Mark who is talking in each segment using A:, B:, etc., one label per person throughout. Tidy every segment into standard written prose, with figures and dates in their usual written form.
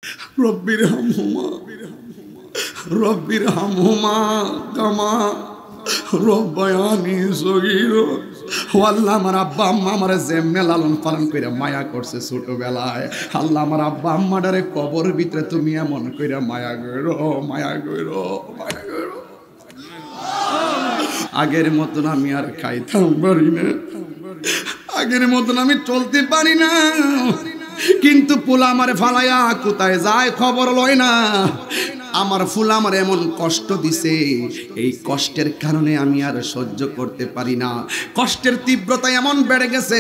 A: রব্বির হামহুমা রব্বির হামহুমা কামা রব্বায়ানি সগীরা। ও আল্লাহ, আমার আব্বা আম্মা আমার যেমনে লালন পালন করে মায়া করছে ছোটবেলায়, আল্লাহ আমার আব্বা আম্মাটারে কবর ভিতরে তুমি এমন করে মায়া গইরো, মায়া গইরো, মায়া গইরো। আগের মতন আমি আর খাইতাম পারি না, আগের মতন আমি চলতে পারি না, কিন্তু পোলা আমারে ফালাইয়া কোথায় যায় খবর লয় না। আমার ফুল আমার এমন কষ্ট দিছে, এই কষ্টের কারণে আমি আর সহ্য করতে পারি না। কষ্টের তীব্রতা এমন বেড়ে গেছে,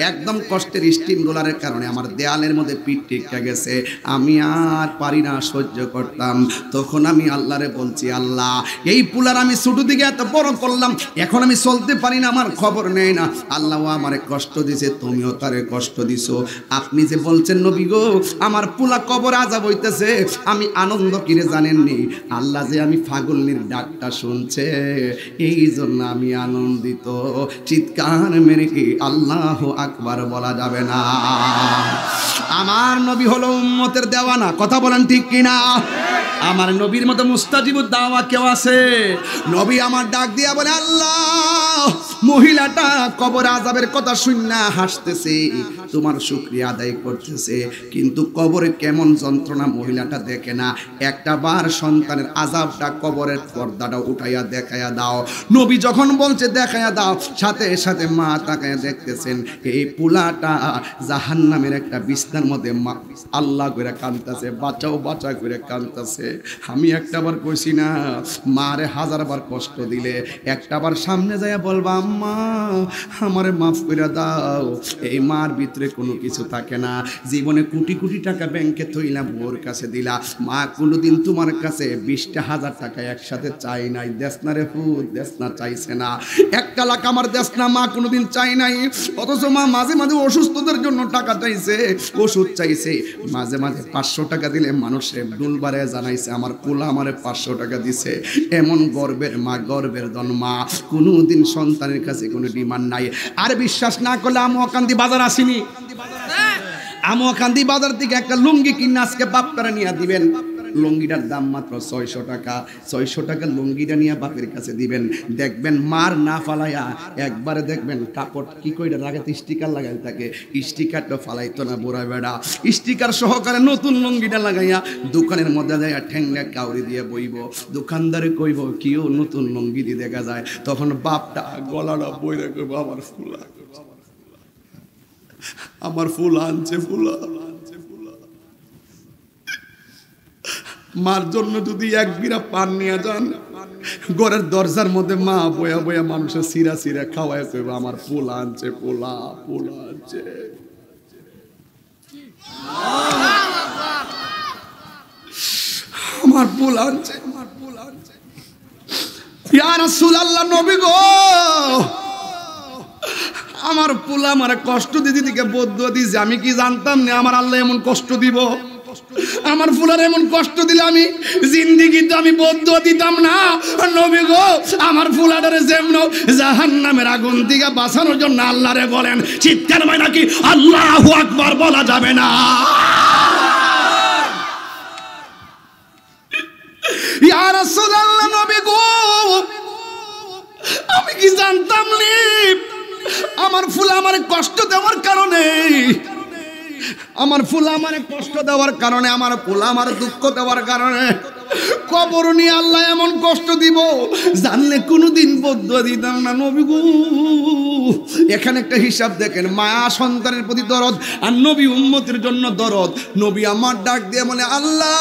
A: একদম কষ্টের স্টিম রোলারের কারণে আমার দেয়ালের মধ্যে পিঠ টিকে গেছে, আমি আর পারি না সহ্য করতাম। তখন আমি আল্লাহরে বলছি, আল্লাহ এই পুলার আমি ছোট দিকে এত বড় করলাম, এখন আমি চলতে পারি না, আমার খবর নেই না। আল্লাহ আমারে কষ্ট দিছে, তুমিও তারে কষ্ট দিছো। আপনি যে বলছেন নবী গো আমার পুলা কবর আযাব হইতেছে, আমি আনন্দ কিরে জানেননি? আল্লাহ যে আমি ফাগলনির ডাকটা শুনছে, এই জন্য আমি আনন্দিত। চিৎকার মেরে কি আল্লাহু আকবার বলা যাবে না? আমার নবী হলো উম্মতের দেওয়ানা, কথা বলেন ঠিক কিনা? আমার নবীর মতো মুস্তাজিবুদ দাওয়া কেউ আছে? নবী আমার ডাক দিয়া বলে, আল্লাহ মহিলাটা কবর আযাবের কথা শুননা হাসতেছে, তোমার শুকরিয়া আদায় করতেছে, কিন্তু কবরে কেমন যন্ত্রণা মহিলাটা দেখে না। একটা বার সন্তানের আযাবটা কবরের পর্দাটা উঠাইয়া দেখাইয়া দাও। নবী যখন বলছে দেখাইয়া দাও, সাথে সাথে মা তাকাইয়া দেখতেছেন এই পুলাটা জাহান্নামের একটা বিছনার মধ্যে আল্লাহ করে কাঁদতেছে, বাঁচাও বাঁচা করে কাঁদতেছে। আমি একটাবার কইছি না, মারে হাজারবার কষ্ট দিলে একটাবার সামনে যাইয়া বলবা আম্মা আমারে মাফ করে দাও। এই মার ভিতরে কোনো কিছু থাকে না। জীবনে কোটি কোটি টাকা ব্যাংকে থইলাম, ওর কাছে দিলা, মা কোনোদিন তোমার কাছে 20,000 টাকা একসাথে চাই নাই। দেশনা রে ফুট, দেশনা চাইছে না। 1 লাখ আমার দেশনা মা কোনোদিন চাই নাই। অথচ মা মাঝে মাঝে অসুস্থদের জন্য টাকা চাইছে, ওষুধ চাইছে। মাঝে মাঝে 500 টাকা দিলে মানুষের দুলবারে জানাইছে আমার পোলা আমারে 500 টাকা দিছে। এমন গর্বের মা, গর্বের ধন মা, কোনোদিন সন্তানের কাছে কোনো ডিমান্ড নাই। আর বিশ্বাস না করলে আমোকান্দি বাজার আসিনি, আমোকান্দি বাজার থেকে একটা লুঙ্গি কিনে আজকে বাপটারা নিয়ে দিবেন। লুঙ্গিটার দাম মাত্র 600 টাকা। 600 টাকা লুঙ্গিটা নিয়ে বাপের কাছে দিবেন, দেখবেন মার না ফালাইয়া একবারে দেখবেন কাপড় কি কইরা লাগাতে স্টিকার লাগাই থাকে, স্টিকারটা ফালাইতো না বুড়া বেড়া। স্টিকার সহকারে নতুন লুঙ্গিটা লাগাইয়া দোকানের মধ্যে যায় ঠেঙ্গা কাউরি দিয়ে বইব। দোকানদারে কইব কিও নতুন লুঙ্গি দিয়ে দেখা যায়, তখন বাপটা গলাটা বইরা কইব আমার ফুলা, আমার ফুল আনছে ফুলা। মার জন্য যদি 1 বিড়া পান নিয়ে যান, ঘরের দরজার মধ্যে মা বয়া বয়া মানুষের সিরা সিরা খাওয়ায় কইব আমার পোলা আনছে, পোলা পোলা আনছে। আমার পোলা আনছে, আমার পোলা আনছে। ইয়া রাসূলুল্লাহ, নবী গো আমার পোলা আমারে কষ্ট দিদি দিকে বদুয়া দিছে, আমি কি জানতাম না আমার আল্লাহ এমন কষ্ট দিব? আমার ফুলার এমন কষ্ট দিলে আমি জিন্দেগিতে আমি বদুয়া দিতাম না। নবী গো আমার ফুলাটারে যেমন জাহান্নামের আগুন থেকে বাঁচানোর জন্য আল্লাহরে বলেন, চিৎকার হয় নাকি আল্লাহু আকবার বলা যাবে না? ইয়া রাসূলুল্লাহ, নবী গো আমি কি জানতাম নি আমার ফুলা আমারে কষ্ট দেওয়ার কারণে, আমার ফুলা আমারে কষ্ট দেওয়ার কারণে, আমার ফুলা আমার দুঃখ দেওয়ার কারণে কবর নিয়ে আল্লাহ এমন কষ্ট দিব, জানলে কোনোদিন বদুয়া দিতাম না। নবী গো এখানে একটা হিসাব দেখেন, মা সন্তানের প্রতি দরদ আর নবী উম্মতের জন্য দরদ। নবী আমার ডাক দিয়ে বলে, আল্লাহ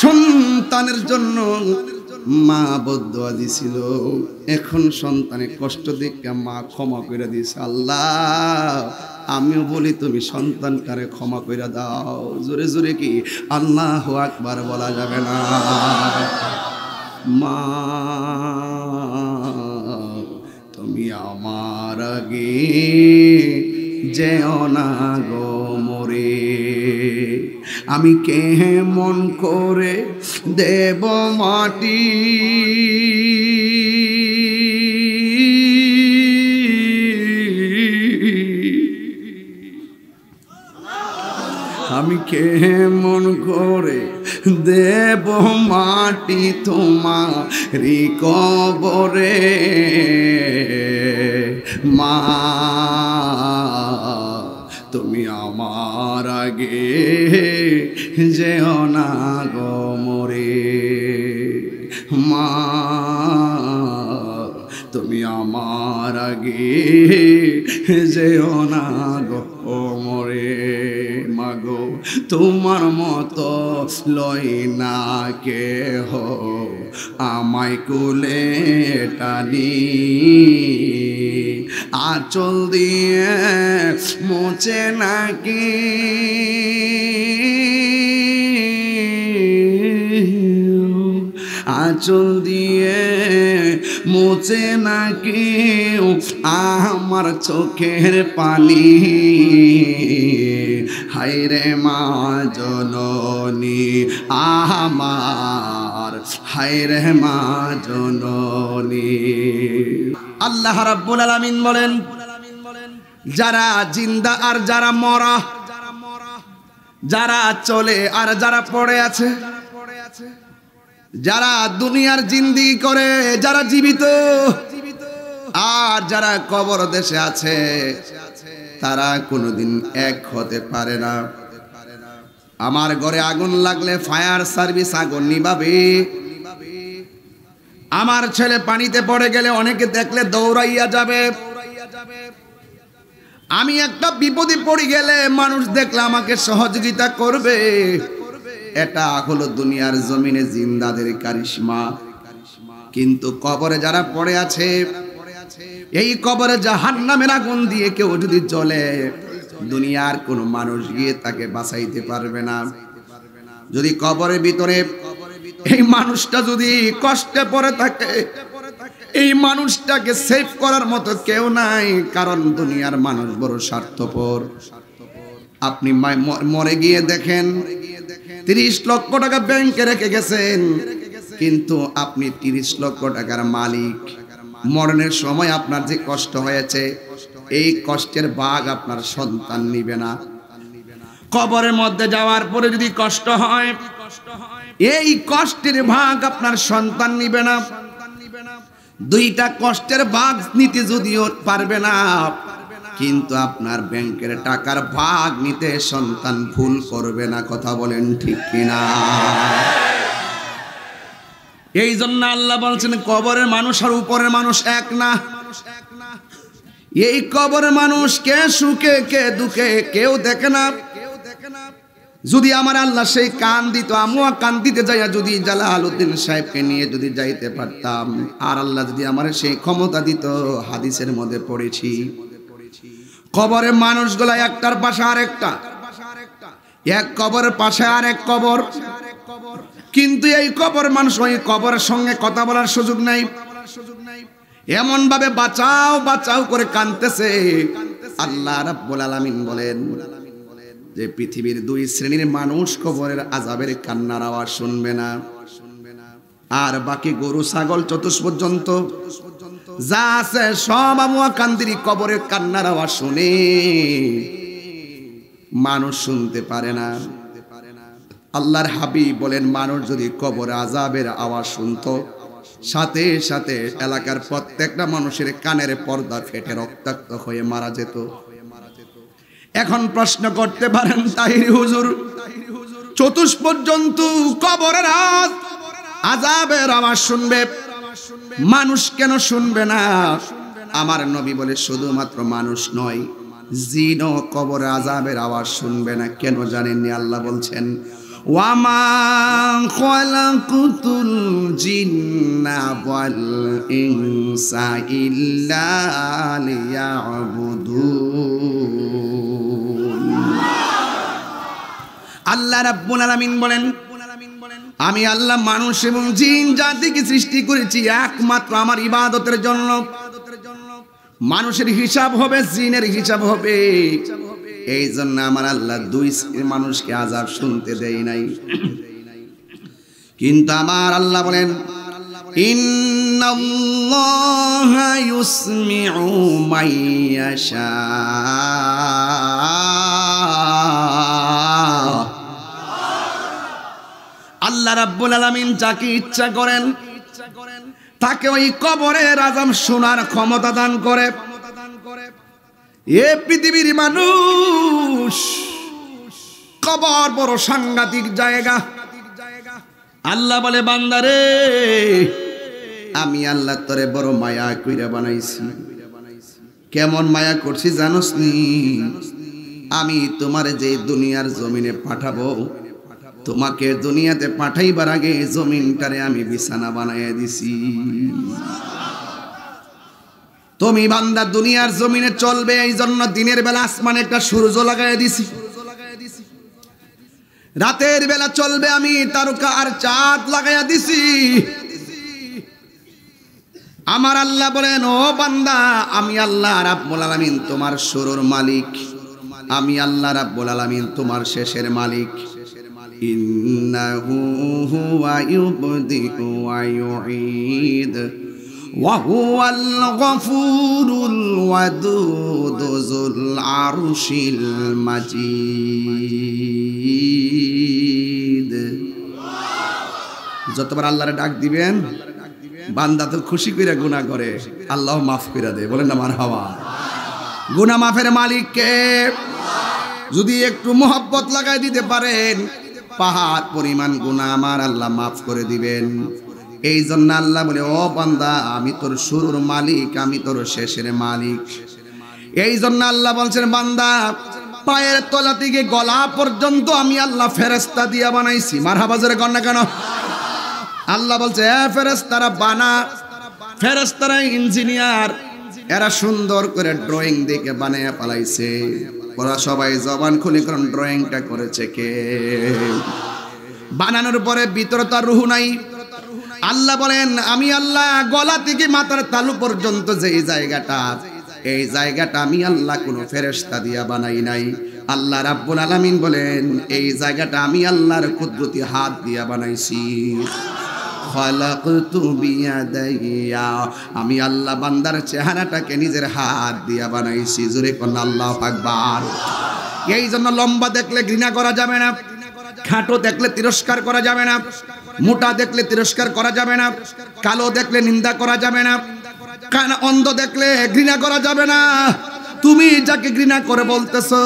A: সন্তানের জন্য মা বদুয়া দিছিল, এখন সন্তানের কষ্ট দেখে মা ক্ষমা করে দিয়েছে। আল্লাহ আমিও বলি তুমি সন্তানটারে ক্ষমা করে দাও। জোরে জোরে কি আল্লাহু আকবার বলা যাবে না? মা তুমি আমার আগে যেও না গো মরে, আমি কেমন করে দেব মাটি, আমি কেমন করে দেব মাটি তোমারি কবরে মা তুমি আমার আগে যেও না গো মরে মা তুমি আমার আগে যেও না গো মরে মাগো তোমার মতো লই না কেহ আমায় কুলে টানি আঁচল দিয়ে মোছে নাকি আঁচল দিয়ে মোছে নাকি আমার চোখের পানি হায়রে মা জননী আমার হায়রে মা জননী আল্লাহ রাব্বুল আলামিন বলেন যারা জিন্দা আর যারা মরা যারা চলে আর যারা পড়ে আছে যারা দুনিয়ার জিন্দেগি করে যারা জীবিত আর যারা কবর দেশে আছে তারা কোনোদিন এক হতে পারে না আমার ঘরে আগুন লাগলে ফায়ার সার্ভিস আগুন নিভাবে আমার ছেলে পানিতে পড়ে গেলে অনেকে দেখলে দৌড়াইয়া যাবে আমি একটা বিপদে পড়ে গেলে মানুষ দেখলে আমাকে সহযোগিতা করবে এটা হলো দুনিয়ার জমিনে জিন্দাদের কারিশমা কিন্তু কবরে যারা পড়ে আছে এই কবরে জাহান্নামের আগুন দিয়ে কেউ যদি জ্বলে দুনিয়ার কোনো মানুষ গিয়ে তাকে বাঁচাইতে পারবে না যদি কবরের ভিতরে এই মানুষটা যদি কষ্টে পড়ে থাকে এই মানুষটাকে সেভ করার মতো কেউ নাই কারণ দুনিয়ার মানুষ বড় স্বার্থপর আপনি মরে গিয়ে দেখেন 30 লক্ষ টাকা ব্যাংকে রেখে গেছেন কিন্তু আপনি 30 লক্ষ টাকার মালিক মরণের সময় আপনার যে কষ্ট হয়েছে এই কষ্টের ভাগ আপনার সন্তান নিবে না কবরের মধ্যে যাওয়ার পরে যদি কষ্ট হয় এই কষ্টের ভাগ আপনার সন্তান নিবে না দুইটা কষ্টের ভাগ নিতে যদিও পারবে না কিন্তু আপনার ব্যাংকের টাকার ভাগ নিতে সন্তান ভুল করবে না কথা বলেন ঠিক কিনা এই জন্য আল্লাহ বলছেন কবরের মানুষ আর উপরের মানুষ এক না এই কবরের মানুষ কে সুখে কে দুঃখে কেউ দেখে না যদি আমার আল্লাহ সেই কান দিত আমিও কান দিতে যাইয়া যদি জালালউদ্দিন সাহেবকে নিয়ে যদি যাইতে পারতাম আর আল্লাহ যদি আমার সেই ক্ষমতা দিত হাদিসের মধ্যে পড়েছি কবরের মানুষগুলা একটার পাশে আরেকটা এক কবরের পাশে আরেক কবর কিন্তু এই কবর মানুষ ওই কবরের সঙ্গে কথা বলার সুযোগ নাই এমন ভাবে বাঁচাও বাঁচাও করে কাঁদতেছে আল্লাহ রাব্বুল আলামিন বলেন যে পৃথিবীর দুই শ্রেণীর মানুষ কবরের আযাবের কান্নার আওয়াজ শুনবে না আর বাকি গরু ছাগল চতুষ্পর্যন্ত যা আছে সব আমুয়া কান্দিরি কবরের কান্নার আওয়াজ শুনে মানুষ শুনতে পারে না আল্লাহর হাবিব বলেন মানুষ যদি কবরে আযাবের আওয়াজ শুনতো সাথে সাথে এলাকার প্রত্যেকটা মানুষের কানের পর্দা ফেটে রক্তাক্ত হয়ে মারা যেত এখন প্রশ্ন করতে পারেন তাহির হুজুর চতুষ্পর্যন্ত কবরের আযাবের আওয়াজ শুনবে মানুষ কেন শুনবে না আমার নবী বলে শুধুমাত্র মানুষ নয় জিনও কবরের আযাবের আওয়াজ শুনবে না কেন জানেননি আল্লাহ বলছেন ওয়ামা খালাকুতুল জিন্না ওয়াল ইনসা ইল্লা লিয়াবুদুন আল্লাহ রাব্বুল আলামিন বলেন আমি আল্লাহ মানুষ এবং জিন জাতিকে সৃষ্টি করেছি একমাত্র আমার ইবাদতের জন্য মানুষের হিসাব হবে জিনের হিসাব হবে এই জন্য আমার আল্লাহ দুই মানুষকে আযাব শুনতে দেয় নাই কিন্তু আমার আল্লাহ বলেন ইন্নাল্লাহা ইউসমিউ মাইয়াশা রাব্বুল আলামিন যাকে ইচ্ছা করেন তাকে ওই কবরের আযাব শোনার ক্ষমতা দান করে। এ পৃথিবীর মানুষ, কবর বড় সাংঘাতিক জায়গা। আল্লাহ বলে, বান্দারে আমি আল্লাহ তোরে বড় মায়া কইরা বানাইছি। কেমন মায়া করছি জানোস নি? আমি তোমারে যে দুনিয়ার জমিনে পাঠাবো, তোমাকে দুনিয়াতে পাঠাইবার আগে জমিনটারে আমি বিছানা বানাইয়া দিছি। তুমি বান্দা দুনিয়ার জমিনে চলবে, এই জন্য দিনের বেলা আসমানে একটা সূর্য লাগাইয়া দিছি। রাতের বেলা চলবে, আমি তারকা আর চাঁদ লাগাইয়া দিছি। আমার আল্লাহ বলেন, ও বান্দা, আমি আল্লাহ রাব্বুল আলামিন তোমার শুরুর মালিক, আমি আল্লাহ রাব্বুল আলামিন তোমার শেষের মালিক। ইন্নাহু হুয়া ইউবদিউ ওয়া ইউঈদ ওয়া হুয়াল গফুরুল ওয়াদুদ যুল আরশিল মাজিদ। যতবার আল্লাহরে ডাক দিবেন, বান্দা তো খুশি কইরা গুনাহ করে, আল্লাহ মাফ কইরা দেয়। বলেন না মারহাবা। গুনাহ মাফের মালিক কে? যদি একটু মোহাব্বত লাগাই দিতে পারেন, পাহাড় পরিমাণ গুনাহ আমার আল্লাহ মাফ করে দিবেন। এই জন্য আল্লাহ বলে, ও বান্দা, আমি তোর শুরুর মালিক, আমি তোর শেষের মালিক। এই জন্য আল্লাহ বলছেন, বান্দা পায়ের তলা থেকে গলা পর্যন্ত আমি আল্লাহ ফেরেশতা দিয়া বানাইছি। মারহাবা জোরে কর না কেন? আল্লাহ বলছে, ফেরেশতারা বানা, ফেরেশতারা ইঞ্জিনিয়ার, এরা সুন্দর করে ড্রয়িং দেখে বানায় পালাইছে। ওরা সবাই জবান খুলে কোন ড্রয়িংটা করেছে কে? বানানোর পরে ভিতরে তার রূহ নাই। আল্লাহ বলেন, আমি আল্লাহ গলা থেকে মাথার তালু পর্যন্ত যেই জায়গাটা, এই জায়গাটা আমি আল্লাহ কোনো ফেরেশতা দিয়া বানাই নাই। আল্লাহ রাব্বুল আলামিন বলেন, এই জায়গাটা আমি আল্লাহর কুদরতি হাত দিয়া বানাইছি। খালাকতু বিয়াদাইয়া, আমি আল্লাহ বান্দার চেহারাটাকে নিজের হাত দিয়া বানাইছি। জোরে কোন আল্লাহু আকবার। এই জন্য লম্বা দেখলে ঘৃণা করা যাবে না, খাটো দেখলে তিরস্কার করা যাবে না, মোটা দেখলে তিরস্কার করা যাবে না, কালো দেখলে নিন্দা করা যাবে না, কানা অন্ধ দেখলে ঘৃণা করা যাবে না। তুমি যাকে ঘৃণা করে বলতেছো,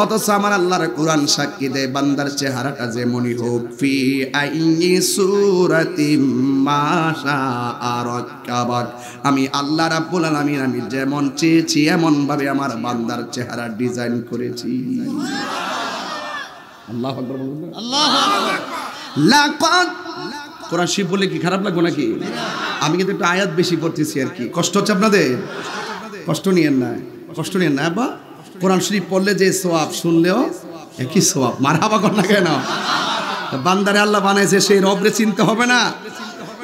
A: অথচ আমার আল্লাহর কোরআন সাক্ষী দেয়, বান্দার চেহারাটা যেমনই হোক, ফি আইয়ি সূরাতিম মা শাআ রাক্কাবাক, আমি আল্লাহ রাব্বুল আলামিন আমি যেমন চেয়েছি এমন ভাবে আমার বান্দার চেহারা ডিজাইন করেছি। আল্লাহু আকবার বলুন। আল্লাহু আকবার। লাকাদ, কোরআন শরীফ বলে কি খারাপ লাগবে নাকি? আমি কিন্তু একটু আয়াত বেশি পড়তেছি আর কি। কষ্ট হচ্ছে আপনাদের? কষ্ট নিয়েন না, কষ্ট নিয়েন না। আব্বা কোরআন শরীফ পড়লে যে সওয়াব, শুনলেও একই সওয়াব। মারহাবা কর না কেন? বান্দারে আল্লাহ বানাইছে, সেই রবরে চিনতে হবে না?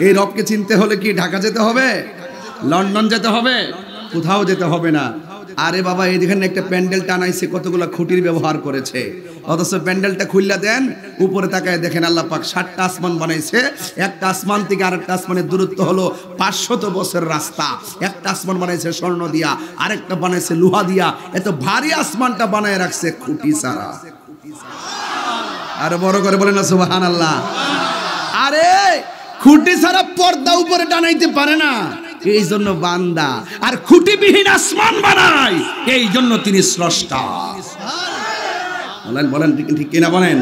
A: এই রবকে চিনতে হলে কি ঢাকা যেতে হবে, লন্ডন যেতে হবে, কোথাও যেতে হবে না। আরে বাবা, এই দেখেন একটা প্যান্ডেল টানাইছে, কতগুলো খুঁটির ব্যবহার করেছে, অথচ প্যান্ডেলটা খুললা দেন, উপরে তাকায় দেখেন আল্লাহ পাক 7টা আসমান বানাইছে। একটা আসমান থেকে আরেকটা আসমানের দূরত্ব হলো 500 বছর রাস্তা। একটা আসমান বানাইছে স্বর্ণ দিয়া, আরেকটা বানাইছে লোহা দিয়া। এত ভারী আসমানটা বানায় রাখছে খুঁটি ছাড়া। আরে বড় করে বলেন না সুবহানাল্লাহ। আরে খুঁটি ছাড়া পর্দা উপরে টানাইতে পারে না, এই জন্য বান্দা আর খুঁটিবিহীন আসমান বানায়, এই জন্য তিনি স্রষ্টা। বলেন বলেন ঠিক কিনা বলেন?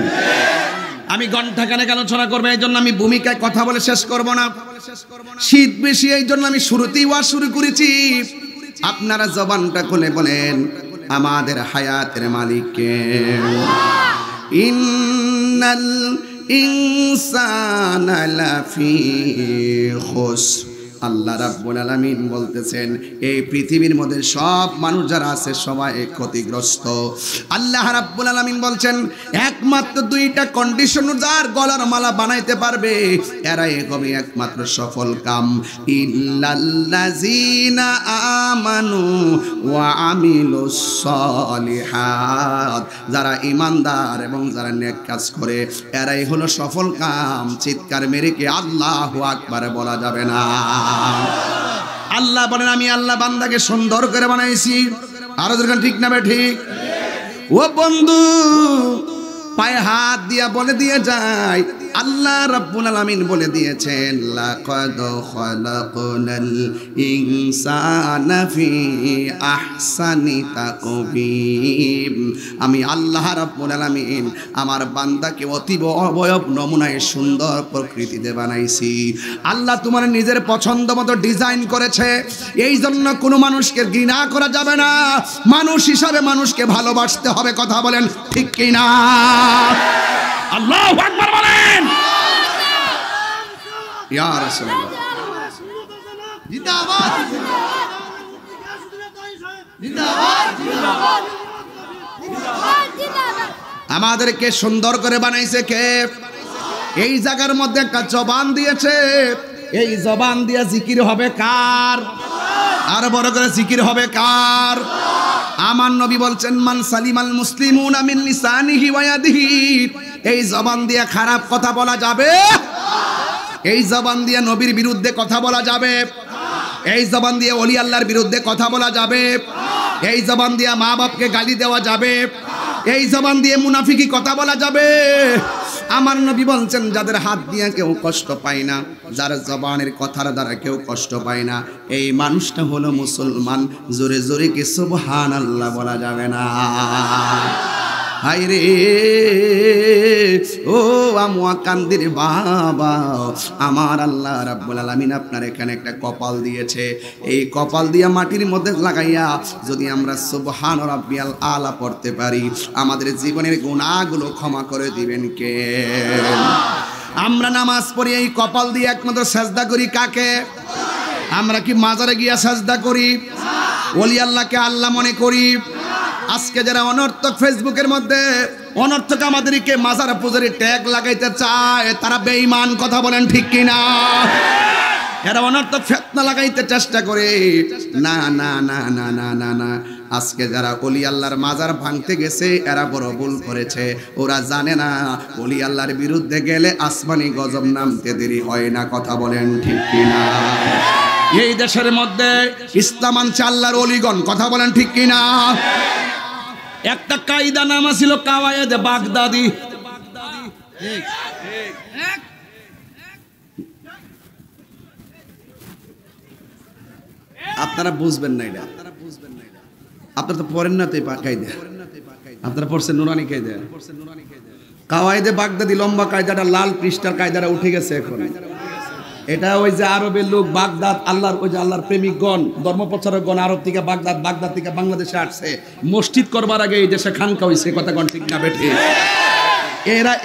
A: আমি ঘন্টাখানেক আলোচনা করবো, এই জন্য আমি ভূমিকায় কথা বলে শেষ করব না। শীত বেশি, এই জন্য আমি শুরুতেই ওয়াজ শুরু করেছি। আপনারা জবানটা খুলে বলেন, আমাদের হায়াতের মালিক কে? ইন্নাল ইনসানা লাফি খুসর, আল্লাহ রাব্বুল আলামিন বলতেছেন, এই পৃথিবীর মধ্যে সব মানুষ যারা আছে সবাই ক্ষতিগ্রস্ত। আল্লাহ রাব্বুল আলামিন বলছেন, একমাত্র 2টা কন্ডিশন যার গলার মালা বানাইতে পারবে, এরাই হবে একমাত্র সফল কাম। ইল্লাল্লাযিনা আমানু ওয়া আমিলুস সলিহাত, যারা ঈমানদার এবং যারা নেক কাজ করে, এরাই হলো সফল কাম। চিৎকার মেরে কি আল্লাহু আকবার বলা যাবে না? আল্লাহ বলেন, আমি আল্লাহ বান্দাকে সুন্দর করে বানাইছি। আরো যখন ঠিক না বে ঠিক? ও বন্ধু, পায়ে হাত দিয়া বলে দিয়ে যায়, আল্লাহ রাব্বুল আলামিন বলে দিয়েছেন লাকাদ খালাকনাল ইনসানা ফি আহসানি তাকবীম। আমি আল্লাহ রাব্বুল আলামিন আমার বান্দাকে অতীব অবয়ব নমুনায় সুন্দর প্রকৃতিতে বানাইছি। আল্লাহ তোমার নিজের পছন্দ মতো ডিজাইন করেছে, এই জন্য কোনো মানুষকে ঘৃণা করা যাবে না, মানুষ হিসাবে মানুষকে ভালোবাসতে হবে। কথা বলেন ঠিক কি না? আল্লাহু আকবার বলেন। ইয়া রাসূলুল্লাহ জিন্দাবাদ জিন্দাবাদ জিন্দাবাদ। আমাদেরকে সুন্দর করে বানাইছে কে? এই জায়গার মধ্যে একটা জবান দিয়েছে, এই জবান দিয়ে জিকির হবে কার? আর বড় করে জিকির হবে কার? আমার নবী বলছেন মান সালিমাল মুসলিমুনা মিন লিসানিহি ওয়া ইয়াদিহি। এই জবান দিয়ে খারাপ কথা বলা যাবে, এই জবান দিয়ে নবীর বিরুদ্ধে কথা বলা যাবে, এই জবান দিয়ে ওলি আল্লাহর বিরুদ্ধে কথা বলা যাবে, এই জবান দিয়ে মা বাপকে গালি দেওয়া যাবে, এই জবান দিয়ে মুনাফিকি কথা বলা যাবে। আমার নবী বলছেন যাদের হাত দিয়ে কেউ কষ্ট পায় না, যার জবানের কথার দ্বারা কেউ কষ্ট পায় না, এই মানুষটা হলো মুসলমান। জোরে জোরে কি সুবহানাল্লাহ বলা যাবে না? হায় রে ও আমুয়া কান্দির বাবা, আমার আল্লাহ রাব্বুল আলামিন আপনার এখানে একটা কপাল দিয়েছে, এই কপাল দিয়া মাটির মধ্যে লাগাইয়া যদি আমরা সুবহান রাব্বিয়াল আলা পড়তে পারি, আমাদের জীবনের গুনাহগুলো ক্ষমা করে দিবেন কে? আমরা নামাজ পড়ি এই কপাল দিয়ে একমাত্র সাজদা করি কাকে? আমরা কি মাজারে গিয়া সাজদা করি? ওলি আল্লাহকে আল্লাহ মনে করি? আজকে যারা অনর্থক ফেসবুকের মধ্যে অনর্থক আমাদেরকে মাজার পূজারি ট্যাগ লাগাইতে চায়, তারা বেঈমান। কথা বলেন ঠিক কিনা? এরা অনর্থক ফিতনা লাগাইতে চেষ্টা করে। না না না না না না না, আজকে যারা ওলি আল্লাহর মাজার ভাঙতে গেছে এরা বড় ভুল করেছে। ওরা জানে না ওলি আল্লাহর বিরুদ্ধে গেলে আসমানি গজব নামতে দেরি হয় না। কথা বলেন ঠিক কিনা? এই দেশের মধ্যে ইসলাম আনছে আল্লাহর ওলিগণ। কথা বলেন ঠিক কিনা? একটা কায়দা নাম ছিল কাওয়ায়েদে বাগদাদি। আপনারা বুঝবেন না এটা, আপনারা তো পড়েন না তো এই কায়দা, আপনারা পড়ছেন নুরানি কায়দা। কাওয়ায়েদে বাগদাদি লম্বা কায়দাটা, লাল পৃষ্ঠার কায়দাটা উঠে গেছে এখন। এটা ওই যে আরবের লোক বাগদাদ, আল্লাহর ওই যে আল্লাহর প্রেমিকগণ, ধর্মপ্রচারকগণ আরব থেকে বাগদাদ, বাগদাদ থেকে বাংলাদেশে আসছে মসজিদ করবার আগে এই দেশে খানকা হইছে। কথা কোন ঠিক না বেঠে?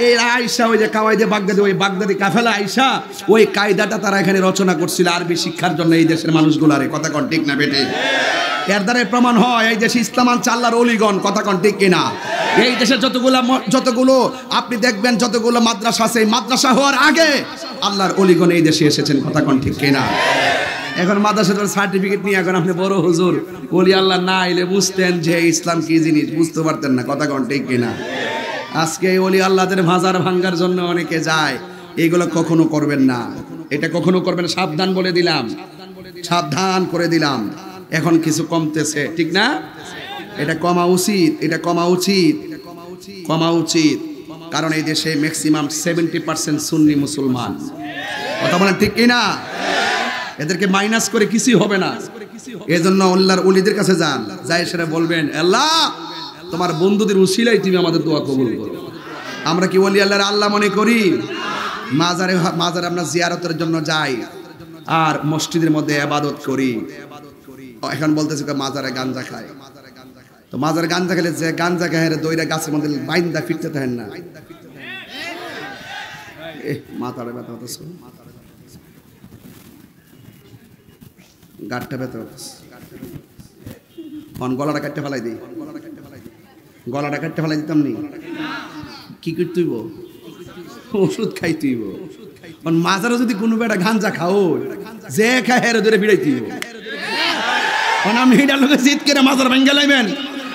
A: এরা আইসা ওই যে কাওয়ায়েদে বাগদাদি, ওই বাগদাদি কাফেলা আইসা ওই কায়দাটা তারা এখানে রচনা করছিল আরবি শিক্ষার জন্য এই দেশের মানুষগুলারে। কথা কোন ঠিক না বেঠে? এর দ্বারা প্রমাণ হয় এই দেশে ইসলাম আনছে আল্লাহর ওলিগণ। কথা কোন ঠিক কিনা? এই দেশে যতগুলো আপনি দেখবেন, যতগুলো মাদ্রাসা আছে, মাদ্রাসা হওয়ার আগে আল্লাহর ওলিগণ এই দেশে এসেছেন। কথা কোন ঠিক কিনা? এখন মাদ্রাসার সার্টিফিকেট নিয়ে এখন আপনি বড় হুজুর, ওলি আল্লাহ না আইলে বুঝতেন যে ইসলাম কি জিনিস, বুঝতে পারতেন না। কথা কোন ঠিক কিনা? আজকে ওলি আল্লাহদের ভাজার ভাঙ্গার জন্য অনেকে যায়, এইগুলো কখনো করবেন না, এটা কখনো করবেন। সাবধান বলে দিলাম, সাবধান করে দিলাম। এখন কিছু কমতেছে, ঠিক না? এটা কমা উচিত, এটা কমা উচিত, কমা উচিত। কারণ এই দেশে ম্যাক্সিমাম 70% সুন্নি মুসলমান। কথা বলেন ঠিক কিনা? এদেরকে মাইনাস করে কিছুই হবে না। এজন্য আল্লাহর ওলিদের কাছে যান, যাই সেটা বলবেন আল্লাহ তোমার বন্ধুদের উসিলাই তুমি আমাদের দোয়া কবুল করো। আমরা কি ওলি আল্লাহর আল্লাহ মনে করি? মাজারে আমরা জিয়ারতের জন্য যাই আর মসজিদের মধ্যে ইবাদত করি। এখন বলতেছে মাজারে গাঞ্জা খায়, তো মাজারে গাঞ্জা খেলে যে গাঞ্জা খায় দইরা গাছের মধ্যে বাইন্দা ফিরতে থাকেন না। মাথাটা ব্যথা হতেছে, গাঁটটা ব্যথা হতেছে। গলাটা কাটতে ফেলাই দিই, গলাটা কাটতে ফেলাই দিতাম নি, কি করতেইব? ওষুধ খাইতেইব। মাজারে যদি কোনো বেটা গাঞ্জা খাও, যে খায় হেরে ধরে ফিরাইতেইব। আমি এটার লোকে জিত করে মাজার ভেঙে লাইবেন,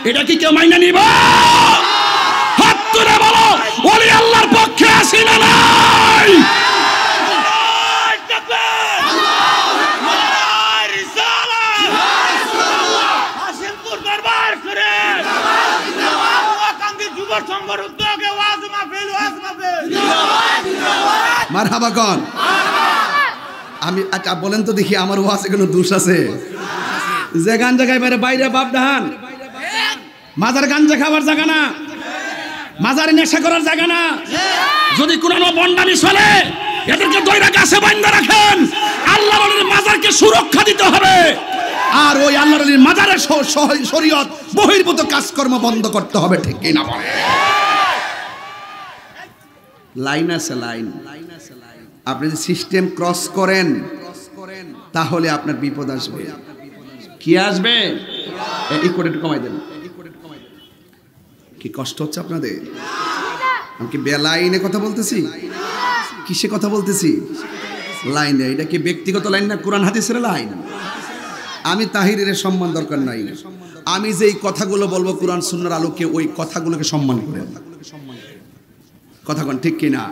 A: এটা কি কেউ মাইনা নিব? হাত তুলে বলো ওলি আল্লাহর পক্ষে আসি না নাই? যুব সংঘর উদ্যোগে ওয়াজ মাহফিল মারহাবা কোন? আমি আচ্ছা বলেন তো দেখি, আমার ওয়াজে কোনো দোষ আছে? যে গাঞ্জা খাইবারে বাইরে বাপ ডাহান, মাজার গাঞ্জা খাবার জায়গা না, মাজারে নেশা করার জায়গা না। যদি কোনো বন্ডামি চলে এদেরকে দইরা গাছে বাঁধা রাখেন। আল্লাহর ওলির মাজারকে সুরক্ষা দিতে হবে, আর ওই আল্লাহর ওলির মাজারের শরীয়ত বহির্ভূত কাজকর্ম বন্ধ করতে হবে। ঠিক কি না বলে? লাইন আছে, লাইন। আপনি যদি সিস্টেম ক্রস করেন তাহলে আপনার বিপদ আসবে। কি আসবে? এই করে একটু কমাই দেন। কি কষ্ট হচ্ছে আপনাদের? আমি কি বেলাইনে কথা বলতেছি? কিসে কথা বলতেছি? লাইনে। এটা কি ব্যক্তিগত লাইন না কোরআন হাদিসের লাইন? আমি তাহিরের সম্মান দরকার নাই। আমি যেই কথাগুলো বলবো কোরআন সুন্নাহর আলোকে, ওই কথাগুলোকে সম্মান করেন। কথা কোন ঠিক কিনা?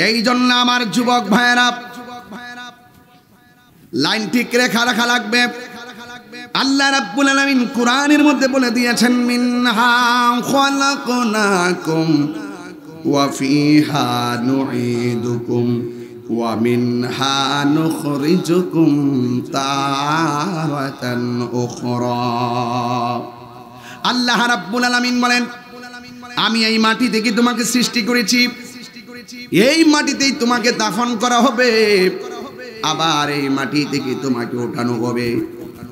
A: এই জন্য আমার যুবক ভাইয়েরা লাইন ঠিক রেখা রাখা লাগবে। আল্লাহ রাব্বুল আলামিন কোরআনের মধ্যে বলে দিয়েছেন, মিনহা খালাকনাকুম ওয়া ফিহা নুঈদুকুম ওয়া মিনহা নুখরিজুকুম তারাতান উখরা। আল্লাহ রাব্বুল আলামিন বলেন, আমি এই মাটি থেকে তোমাকে সৃষ্টি করেছি, এই মাটিতেই তোমাকে দাফন করা হবে, আবার এই মাটি থেকে তোমাকে ওঠানো হবে।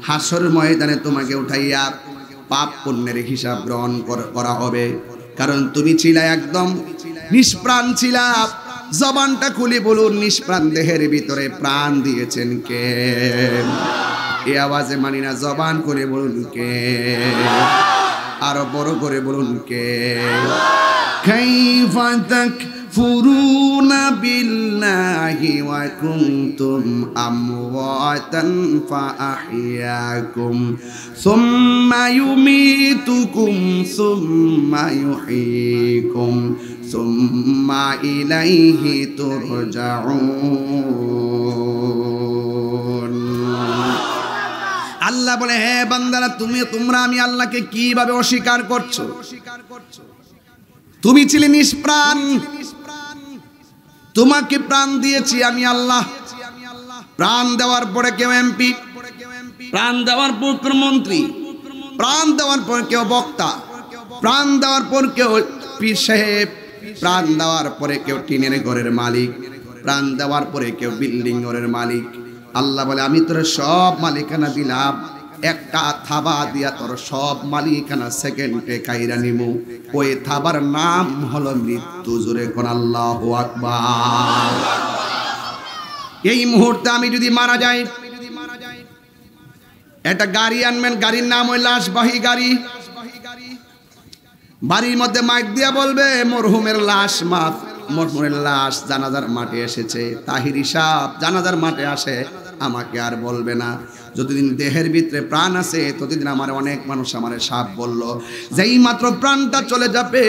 A: হাসর ময়দানে তোমাকে উঠাইয়া পাপ পুণ্যের হিসাব গ্রহণ করা হবে। কারণ তুমি ছিলা একদম নিষ্প্রাণ ছিলা। জবানটা খুলে বলুন, নিষ্প্রাণ দেহের ভিতরে প্রাণ দিয়েছেন কে? এই আওয়াজে মানি না, জবান করে বলুন কে? আরো বড় করে বলুন কে? কাইফা তাকফুরুনা বিল্লাহি ওয়া কুনতুম আমওয়াতান ফাআহইয়াকুম সুম্মা ইউমীতুকুম সুম্মা ইউহয়ীকুম সুম্মা ইলাইহি তুরজাউন। আল্লাহ বলে, হে বান্দারা, তোমরা আমি আল্লাহকে কিভাবে অস্বীকার করছো? তুমি ছিলে নিষ্প্রাণ, তোমাকে প্রাণ দিয়েছি আমি আল্লাহ। প্রাণ দেওয়ার পরে কেউ এমপি, প্রাণ দেওয়ার পর কেউ মন্ত্রী, প্রাণ দেওয়ার পর কেউ বক্তা, প্রাণ দেওয়ার পর কেউ পীর সাহেব, প্রাণ দেওয়ার পরে কেউ টিনের ঘরের মালিক, প্রাণ দেওয়ার পরে কেউ বিল্ডিং ঘরের মালিক। আল্লাহ বলে, আমি তোর সব মালিকানা দিলাম, একটা থাবা দিয়া তোর সব মালিকানা সেকেন্ডে কাইরা নিমু। ওই থাবার নাম হলো মৃত্যু। জোরে কোন আল্লাহু আকবার। এই মুহূর্তে আমি যদি মারা যাই, একটা গাড়ি আনবেন, গাড়ির নাম ওই লাশবাহী গাড়ি। বাড়ির মধ্যে মাইক দিয়া বলবে, মরহুমের লাশ মরহুমের লাশ জানাজার মাঠে এসেছে। তাহিরি সাহেব জানাজার মাঠে আসে, আমাকে আর বলবে না। যতদিন দেহের ভিতরে প্রাণ আছে ততদিন আমার অনেক মানুষ আমারে সাপ বলল। যেই মাত্র প্রাণটা চলে যাবে,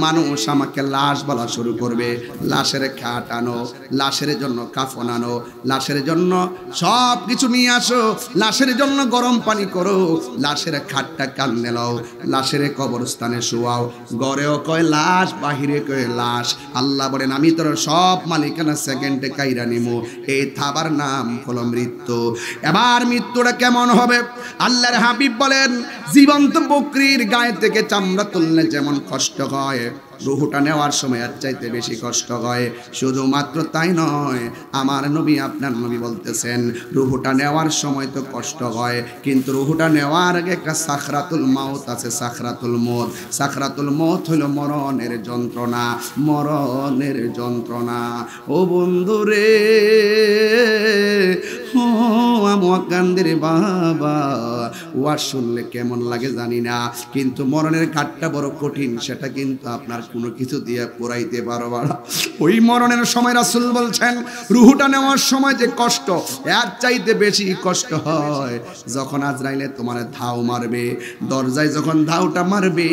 A: মানুষ আমাকে লাশ বলা শুরু করবে। লাশের খাট আনো, লাশের জন্য কাফন আনো, লাশের জন্য সব কিছু নিয়ে আসো, লাশের জন্য গরম পানি করো, লাশের খাটটা কান্দে নাও, লাশের কবরস্থানে শোয়াও। ঘরেও কয় লাশ, বাহিরে কয় লাশ। আল্লাহ বলেন, আমি তোর সব মালিকানা সেকেন্ডে কাইরা নিমু। এই থাবার নাম হলো মৃত্যু। এবার মৃত্যুটা কেমন হবে? আল্লাহর হাবিব বলেন, জীবন্ত বকরির গায়ে থেকে চামড়া তুললে যেমন কষ্ট হয়, রুহুটা নেওয়ার সময় আর চাইতে বেশি কষ্ট হয়। শুধুমাত্র তাই নয়, আমার নবী আপনার নবী বলতেছেন, রুহুটা নেওয়ার সময় তো কষ্ট হয়, কিন্তু রুহুটা নেওয়ার আগে একটা সাখরাতুল মাউত আছে। সাখরাতুল মউত, সাখরাতুল মউত হলো মরণের যন্ত্রণা, মরণের যন্ত্রণা। ও বন্ধুরে, ও আমার কান্দের বাবা, ওয়াজ শুনলে কেমন লাগে জানি না, কিন্তু মরণের ঘাটটা বড় কঠিন, সেটা কিন্তু আপনার কোনো কিছু দিয়ে পুরাইতে পারবা না। ওই মরণের সময় রাসূল বলছেন, রুহুটা নেওয়ার সময় যে কষ্ট, এর চাইতে বেশি কষ্ট হয় যখন আজরাইলে তোমার ধাও মারবে। দরজায় যখন ধাওটা মারবে,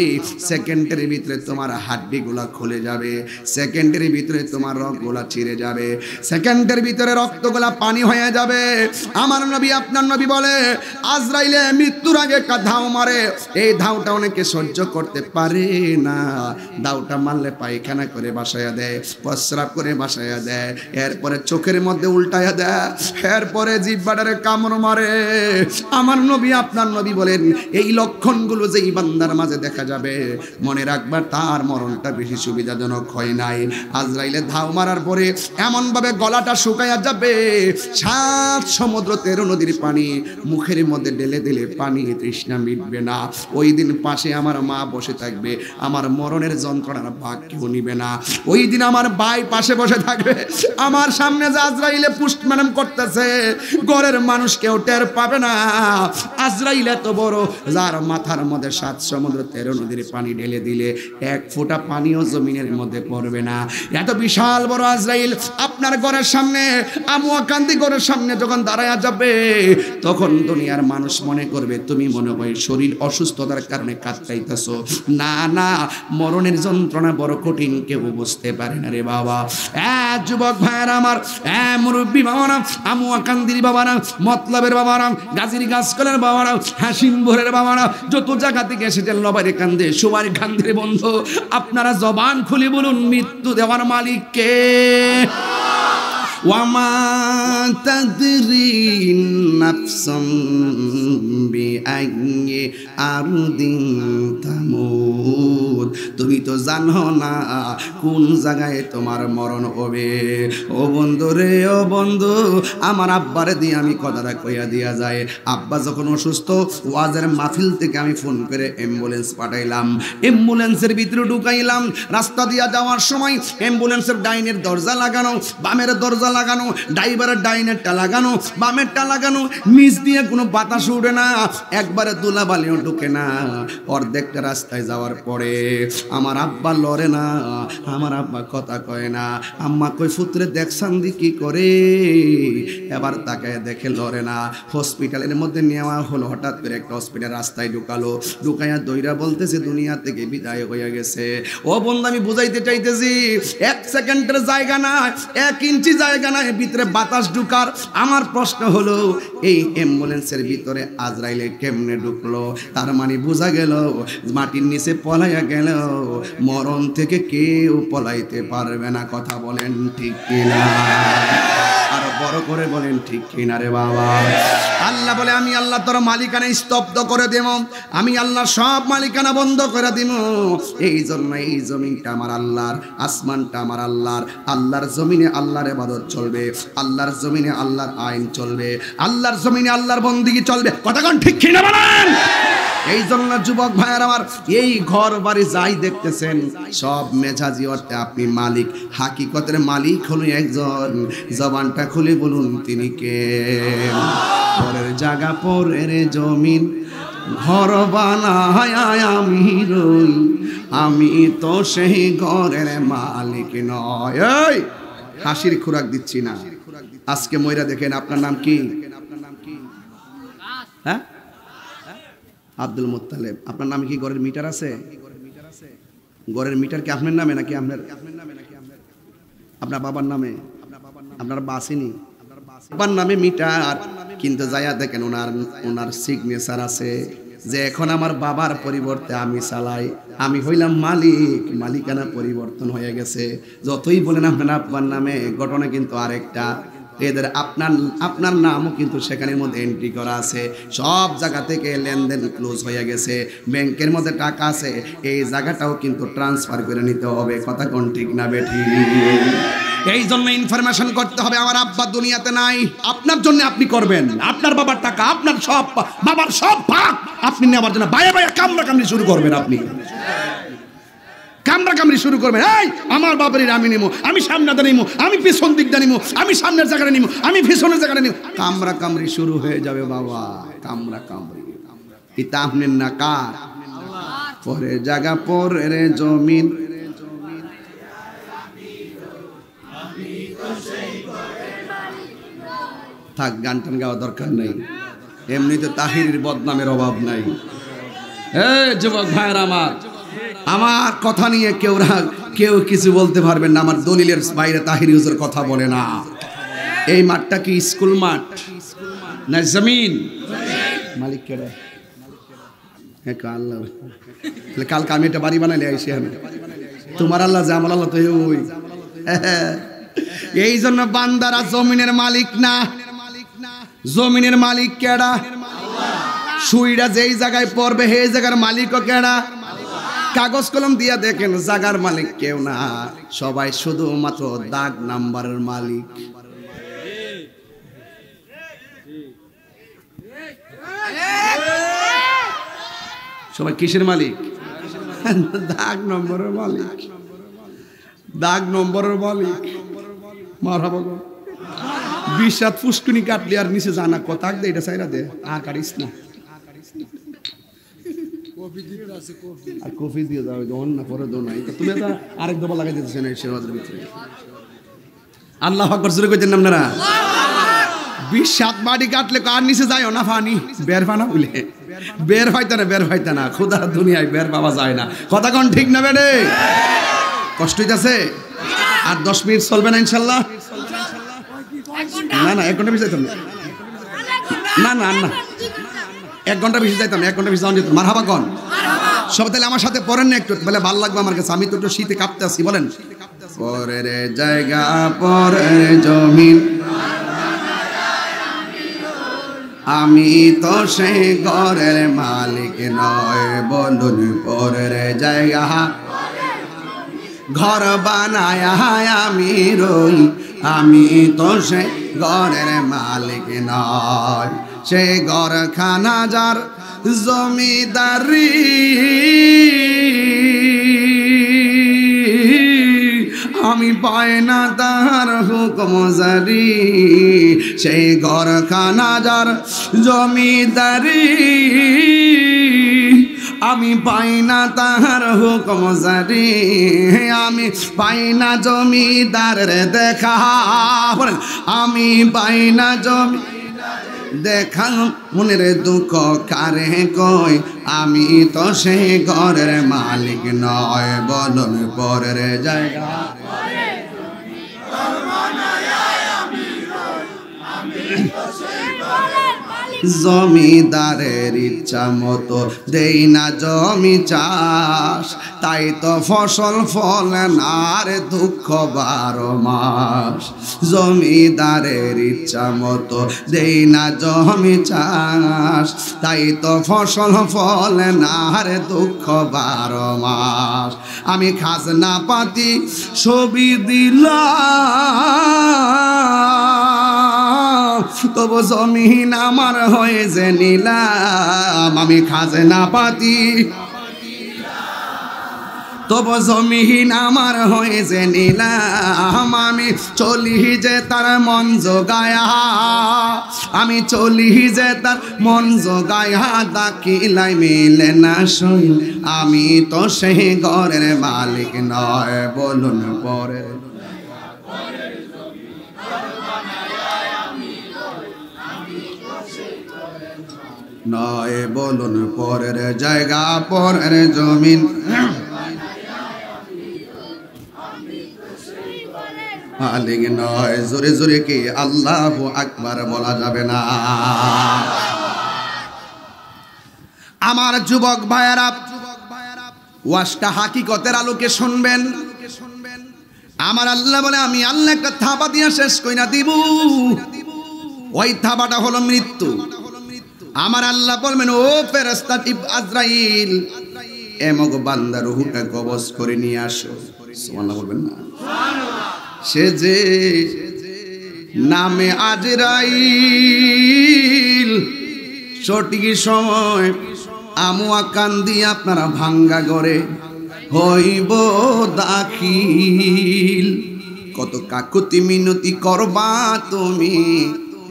A: সেকেন্ডের ভিতরে তোমার হাড্ডিগুলা খুলে যাবে, সেকেন্ডের ভিতরে তোমার রগগুলা ছিঁড়ে যাবে, সেকেন্ডের ভিতরে রক্তগুলা পানি হয়ে যাবে। আমার নবী আপনার নবী বলে আজরাইলে মৃত্যুর আগে একটা ধাও মারে, এই ধাওটা অনেকে সহ্য করতে পারে না। ধাওটা মারলে পায়খানা করে বাসায়া দেয়, প্রস্রাব করে বাসায়া দেয়, এরপরে চোখের মধ্যে উল্টায়া দেয়, এরপরে জিহ্বাটারে কামড় মারে। আমার নবী আপনার নবী বলেন এই লক্ষণগুলো যে বান্দার মাঝে দেখা যাবে, মনে রাখবার তার মরণটা বেশি সুবিধাজনক হয় নাই। আজরাইলে ধাও মারার পরে এমন ভাবে গলাটা শুকায়া যাবে, 7 সমুদ্র 13 নদীর পানি মুখের মধ্যে ঢেলে দিলে পানি তৃষ্ণা মিটবে না। ওই দিন পাশে আমার মা বসে থাকবে, আমার মরণের যন্ত্রণার ভাগ কেউ নিবে না। ওই দিন আমার ভাই পাশে বসে থাকবে, আমার সামনে যে আজরাইলে পোস্টমর্টম করতেছে ঘরের মানুষ কেউ টের পাবে না। আজরাইল এত বড়, যার মাথার মধ্যে 7 সমুদ্র 13 নদীর পানি ঢেলে দিলে 1 ফোঁটা পানিও জমিনের মধ্যে পড়বে না। এত বিশাল বড় আজরাইল আপনার ঘরের সামনে, আমুয়াকান্দি ঘরের সামনে যখন দাঁড়ায়া যাবে, তখন দুনিয়ার মানুষ মনে করবে তুমি মনে হয় শরীর অসুস্থতার কারণে কাতরাইতেছো। না না, মরণের যন্ত্রণা বড় কঠিন, কেউ বুঝতে পারে না রে বাবা। যুবক ভাইয়েরা আমার, মুরব্বী বাবারা, আমুয়াকান্দির বাবারা, মতলবের বাবারা, গাজীর গাছকলের বাবারা, হাসিমপুরের বাবারা, যত জায়গা থেকে এসেছেন লবারে কান্দে সুবারি কান্দির বন্ধু, আপনারা জবান খুলে বলুন মৃত্যু দেওয়ার মালিক কে? ওয়ামা তাদরি নাফসুম বিআইয়ি আরদিন তামুত, তুমি তো জানো না কোন জায়গায় তোমার মরণ হবে। ও বন্ধু রে, ও বন্ধু, আমার আব্বারে দিয়ে আমি কথাটা কইয়া দিয়া যায়। আব্বা যখন অসুস্থ, ওয়াজের মাহফিল থেকে আমি ফোন করে অ্যাম্বুলেন্স পাঠাইলাম, অ্যাম্বুলেন্সের ভিতরে ঢুকাইলাম। রাস্তা দিয়া যাওয়ার সময় অ্যাম্বুলেন্সের ডাইনের দরজা লাগানো, বামের দরজা লাগানো, ড্রাইভারের ডাইনেরটা লাগানো, বামেরটা লাগানো, নিচ দিয়ে কোনো বাতাস উঠে না, একবারে ধুলাবালিও ঢুকে না। অর্ধেকটা রাস্তায় যাওয়ার পরে আমার আব্বা লড়ে না, আমার আব্বা কথা কয় না। আম্মা কই পুত্রে দেখছান দি কি করে, এবার তাকে দেখে লড়ে না। হসপিটালের মধ্যে নেওয়া হলো, হঠাৎ করে একটা হসপিটাল রাস্তায় ঢুকালো, ঢুকাইয়া দইরা বলতেছে দুনিয়া থেকে বিদায় হয়ে গেছে। ও বন্ধু, আমি বুঝাইতে চাইতেছি 1 সেকেন্ডের জায়গা না, 1 ইঞ্চি জায়গা না ভিতরে বাতাস ঢুকার। আমার প্রশ্ন হলো এই অ্যাম্বুলেন্সের ভিতরে আজরাইলে কেমনে ঢুকলো? তার মানে বোঝা গেল মাটির নিচে পলাইয়া গেল, মরণ থেকে কেউ পলাইতে পারবে না। কথা বলেন ঠিক কিনা? আর বড় করে বলেন ঠিক কিনা রে বাবা? আল্লাহ বলে আমি আল্লাহ তোর মালিকানা স্তব্ধ করে দেব, আমি আল্লাহ সব মালিকানা বন্ধ করে দিব। এই জন্য এই জমিনটা আমার আল্লাহর, আসমানটা আমার আল্লাহর। আল্লাহর জমিনে আল্লাহর ইবাদত চলবে, আল্লাহর জমিনে আল্লাহর আইন চলবে, আল্লাহর জমিনে আল্লাহর বন্দেগী চলবে। কথা কোন ঠিক কিনা বলেন? এই জন্য যুবক ভাইয়ের আমার, এই ঘর বাড়ি যাই দেখতেছেন সব মেজাজি অর্থে আপনি মালিক, হাকিকতের মালিক হলো একজন। জবানটা খুলে বলুন তিনি কে? পরের জায়গা পরের জমিন ঘর বানায় আমি রই, আমি তো সেই ঘরের মালিক নয়। এই হাসির খোরাক দিচ্ছি না, আজকে ময়রা দেখেন। আপনার নাম কি? হ্যাঁ, আব্দুল মুত্তালেব। আপনার নামে কি ঘরের মিটার আছে? ঘরের মিটার কি আপনার নামে নাকি আপনার বাবার নামে? আপনার বাসিনি বাবার নামে মিটার, কিন্তু যাইয়া দেখেন ওনার সিগনেচার আছে যে এখন আমার বাবার পরিবর্তে আমি চালাই, আমি হইলাম মালিক। মালিকানা পরিবর্তন হয়ে গেছে। যতই বলেন আপনার আব্বার নামে, ঘটনা কিন্তু আরেকটা। এদের আপনার নামও কিন্তু সেখানের মধ্যে এন্ট্রি করা আছে। সব জায়গা থেকে লেনদেন ক্লোজ হয়ে গেছে, ব্যাংকের মধ্যে টাকা আছে, এই জায়গাটাও কিন্তু ট্রান্সফার করে নিতে হবে। কথা কোন ঠিক না বেঠি? এই জন্য ইনফরমেশন করতে হবে আমার আব্বা দুনিয়াতে নাই, আপনার জন্য আপনি করবেন। আপনার বাবার টাকা, আপনার সব বাবার সব ভাগ আপনি নেওয়ার জন্য বাইরে বাইরে কামড়াকামড়ি শুরু করবেন। আপনি কামড়াকামড়ি শুরু করবেন। এই আমার বাবারই আমি নিমো, আমি সামনেটা নিমো, আমি পিছন দিকটা নিমো, আমি সামনের জায়গাটা নিমো, আমি পিছনের জায়গাটা নিমো। কামড়াকামড়ি শুরু হয়ে যাবে বাবা, কামড়াকামড়ি। এটা আপনার না কার? পরের জায়গা পরের জমিন, থাক, গান টান গাওয়া দরকার নেই, এমনিতে তাহিরের বদনামের অভাব নাই। যুবক ভাইয়ের আমার কথা নিয়ে কেউ কিছু বলতে পারবেন না। আমার দলিলের বাইরে তাহির হুজুর কথা বলে না। এই মাঠটা কি স্কুল মাঠ না জমিন? মালিক কেডা? আল্লাহ। কালকে আমি একটা বাড়ি বানাইলে আইসি আমি, তোমার আল্লাহ যে আমার আল্লাহ তো ওই। এই জন্য বান্দারা জমিনের মালিক না, জমিনের মালিক কেডা? সুইরা যেই জায়গায় পড়বে সেই জায়গার মালিকও কেডা? কাগজ কলম দিয়া দেখেন জায়গার মালিক কেউ না, সবাই শুধুমাত্র দাগ নাম্বারের মালিক। সবাই কিসের মালিক? দাগ নম্বরের মালিক, দাগ নম্বরের মালিক। মারহাবা গো। 20 ফুসকুনি কাটলি আর নিচে জানা কথা দে, এটা চাইরা দে আর কাটিস না। আর কফি দিয়ে দাও, দোন না পরে দোন নাই তুমি এটা আরেক দফা লাগাই দিতেছেন এই শেরওয়াজের ভিতরে। আল্লাহু আকবার জোরে কইতেন না আপনারা? 20 বাড়ি কাটলে আর নিচে যায়ও না, পানি বের পানা বলে বের হইতে না, বের হইতে না, খোদার দুনিয়ায় বের পাওয়া যায় না। কথা কোন ঠিক না বেড়ে? কষ্ট হইতাছে? আর 10 মিনিট চলবে না ইনশাল্লাহ? না না 1 ঘন্টা বেশি যাইতাম না, না না না 1 ঘন্টা বেশি যাইতাম, 1 ঘন্টা বেশি যাওয়া যেত। মারহাবা কোন সব? তাহলে আমার সাথে পড়েন না একটু, বলে ভালো লাগবে আমার কাছে, আমি তো একটু শীতে কাঁপতে আছি। বলেন পরের জায়গা পরের জমিন, আমি তো সেই ঘরের মালিক নয়। বলুন পরের জায়গা ঘর বানায় আমি রই, আমি তো সেই ঘরের মালিক নয়। সেই ঘরখানা যার জমিদারি, আমি পাই না তার হুকুম জারি। সেই ঘরখানা যার জমিদারি, আমি পাই না তাহার হুকুম জারি। আমি পাই না জমিদারের দেখা, আমি পাই না জমি দেখা। মনের দুঃখ কারে কই, আমি তো সেই ঘরের মালিক নয়। বলুন পরের জায়গা জমিদারের ইচ্ছা মতো দেই না জমি চাষ, তাই তো ফসল ফলে না রে দুঃখ 12 মাস। জমিদারের ইচ্ছা মতো দেই না জমি চাষ, তাই তো ফসল ফলে না রে দুঃখ 12 মাস। আমি খাজনা পাতি ছবি দিলাম, তবু জমিন আমার হয়েছে নিলাম। আমি খাজনা পাতি তবু জমিন আমার হয়েছে নিলাম। আমি চলি যে তার মন জোগায়া, আমি চলি যে তার মন জোগায়া, দাকিলাই মিলে না সই, আমি তো সেই ঘরের মালিক নয়। বলুন পরে নয়, বলুন পরের জায়গা পরের জমিন, মালিক নয়। জোরে জোরে কি আল্লাহু আকবার বলা যাবে না? আমার যুবক ভাইয়েরা, ওয়াজটা হাকিকতের আলোকে শুনবেন। আমার আল্লাহ বলে, আমি আল্লাহ একটা থাবা দিয়া শেষ কইরা দিব, ওই থাবাটা হলো মৃত্যু। আমার আল্লাহ বলবেন, ও ফেরেশতা আজরাইল, এমক বান্দার রূহটা কবজ করে নিয়ে আসো। সুবহানাল্লাহ বলবেন না? সে যে নামে আজরাইল, সঠিক সময় আমুয়া কান্দি আপনারা ভাঙ্গা করে হইব দাখিল। কত কাকুতি মিনতি করবা তুমি,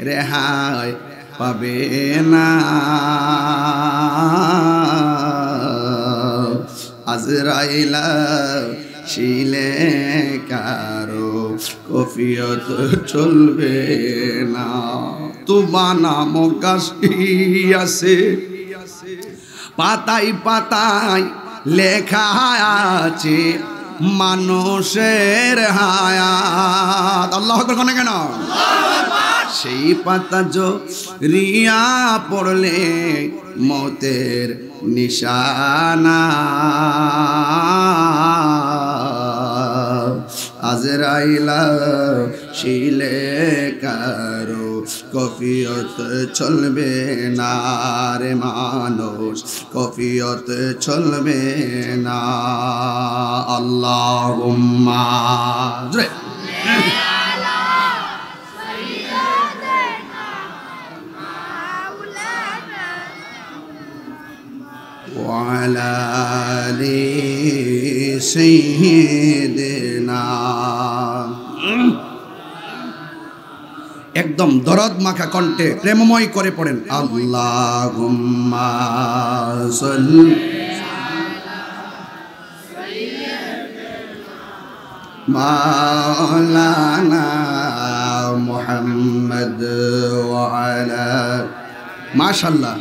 A: রেহাই পাবে না। আজরাইলা শিলে কারো কফিয়ত চলবে না। তোমা নাম গাছটি আছে, পাতায় পাতায় লেখা আছে, মানুষের হায়াত। আল্লাহু আকবার কোন কেন? সেই পাতা রিয়া পড়লে মৌতের নিশানা, আজরাইলা শিলে কারো কফিয়ত চলবে না রে মানুষ, কফিয়ত চলবে না। আল্লাহুম্মা وعلى آل سيدنا। একদম দরদ মাখা কণ্ঠে প্রেমময় করে পড়েন আল্লাহুম্মা সাল্লি মাওলানা মুহাম্মদ ওয়া আলা। মাশাআল্লাহ।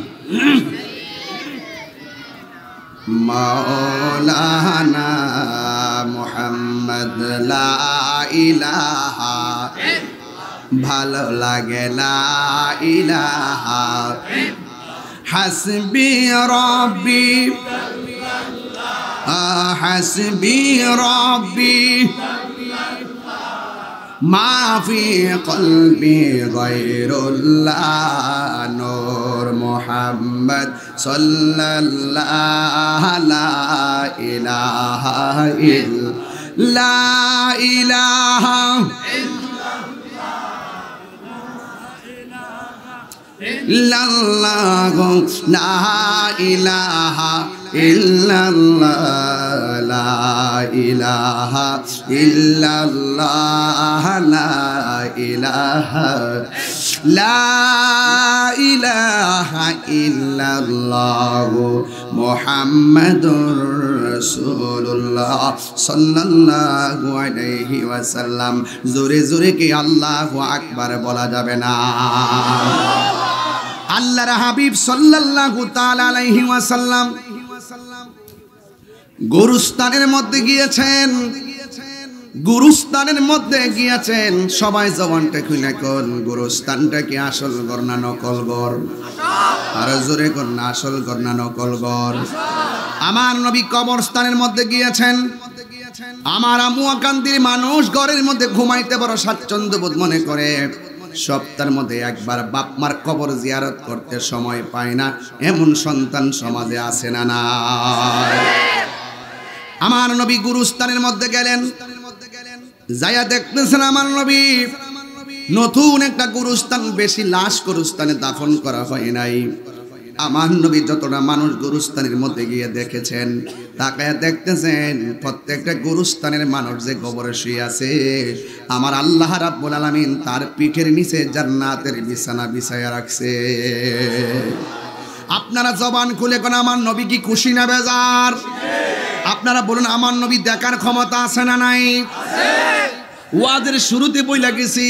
A: মাওলানা মুহাম্মদ লা ইলাহা, ভালো লাগে লা ইলাহা, হাসবি রব্বি হাসবি রব্বি মা ফি কলবি গায়রুল্লাহ, নূর মুহাম্মদ সাল্লাল্লাহু লা ইলাহা ইল্লা ইলাহা ইল্লাল্লাহ, লা ইলাহা ইল্লাল্লাহ, লা ইলাহা ইল্লাল্লাহ, লা ইলাহা, লা ইলাহা ইল্লাল্লাহ মুহাম্মাদুর রাসূলুল্লাহ সাল্লাল্লাহু আলাইহি ওয়াসাল্লাম। জোরে জোরে কি আল্লাহু আকবার বলা যাবে না? আল্লাহর হাবিব সাল্লাল্লাহু তাআলা আলাইহি ওয়াসাল্লাম গুরুস্থানের মধ্যে গিয়েছেন, গুরুস্থানের মধ্যে গিয়েছেন। সবাই জবানটা খুলে কোন, গুরুস্থানটা কি আসল ঘর না নকল ঘর? আর জোরে কোন, না আসল ঘর না নকল ঘর? আমার নবী কবরস্থানের মধ্যে গিয়েছেন। আমার আম্মু আকান্দির মানুষ ঘরের মধ্যে ঘুমাইতে বড় স্বাচ্ছন্দ্য বোধ মনে করে। সপ্তাহের মধ্যে একবার বাপ মার কবর জিয়ারত করতে সময় পায় না, এমন সন্তান সমাজে আছে না নাই? আমার নবী গুরুস্থানের মধ্যে গেলেন, যাইয়া দেখতেছেন আমার নবী নতুন একটা গুরুস্থান, বেশি লাশ গুরুস্থানে দাফন করা হয় নাই। আমার নবী যতটা মানুষ গুরুস্থানের মধ্যে গিয়ে দেখেছেন, তাকায়া দেখতেছেন প্রত্যেকটা গুরুস্থানের মানুষ যে কবরে শুয়ে আছে, আমার আল্লাহ রাব্বুল আলামিন তার পিঠের নিচে জান্নাতের বিছানা বিছায়া রাখছে। আপনারা জবান খুলে কোন আমার নবী কি খুশি না বেজার? আপনারা বলুন আমার নবী দেখার ক্ষমতা আছে না নাই? ওয়াজের শুরুতে বইলা গেছি,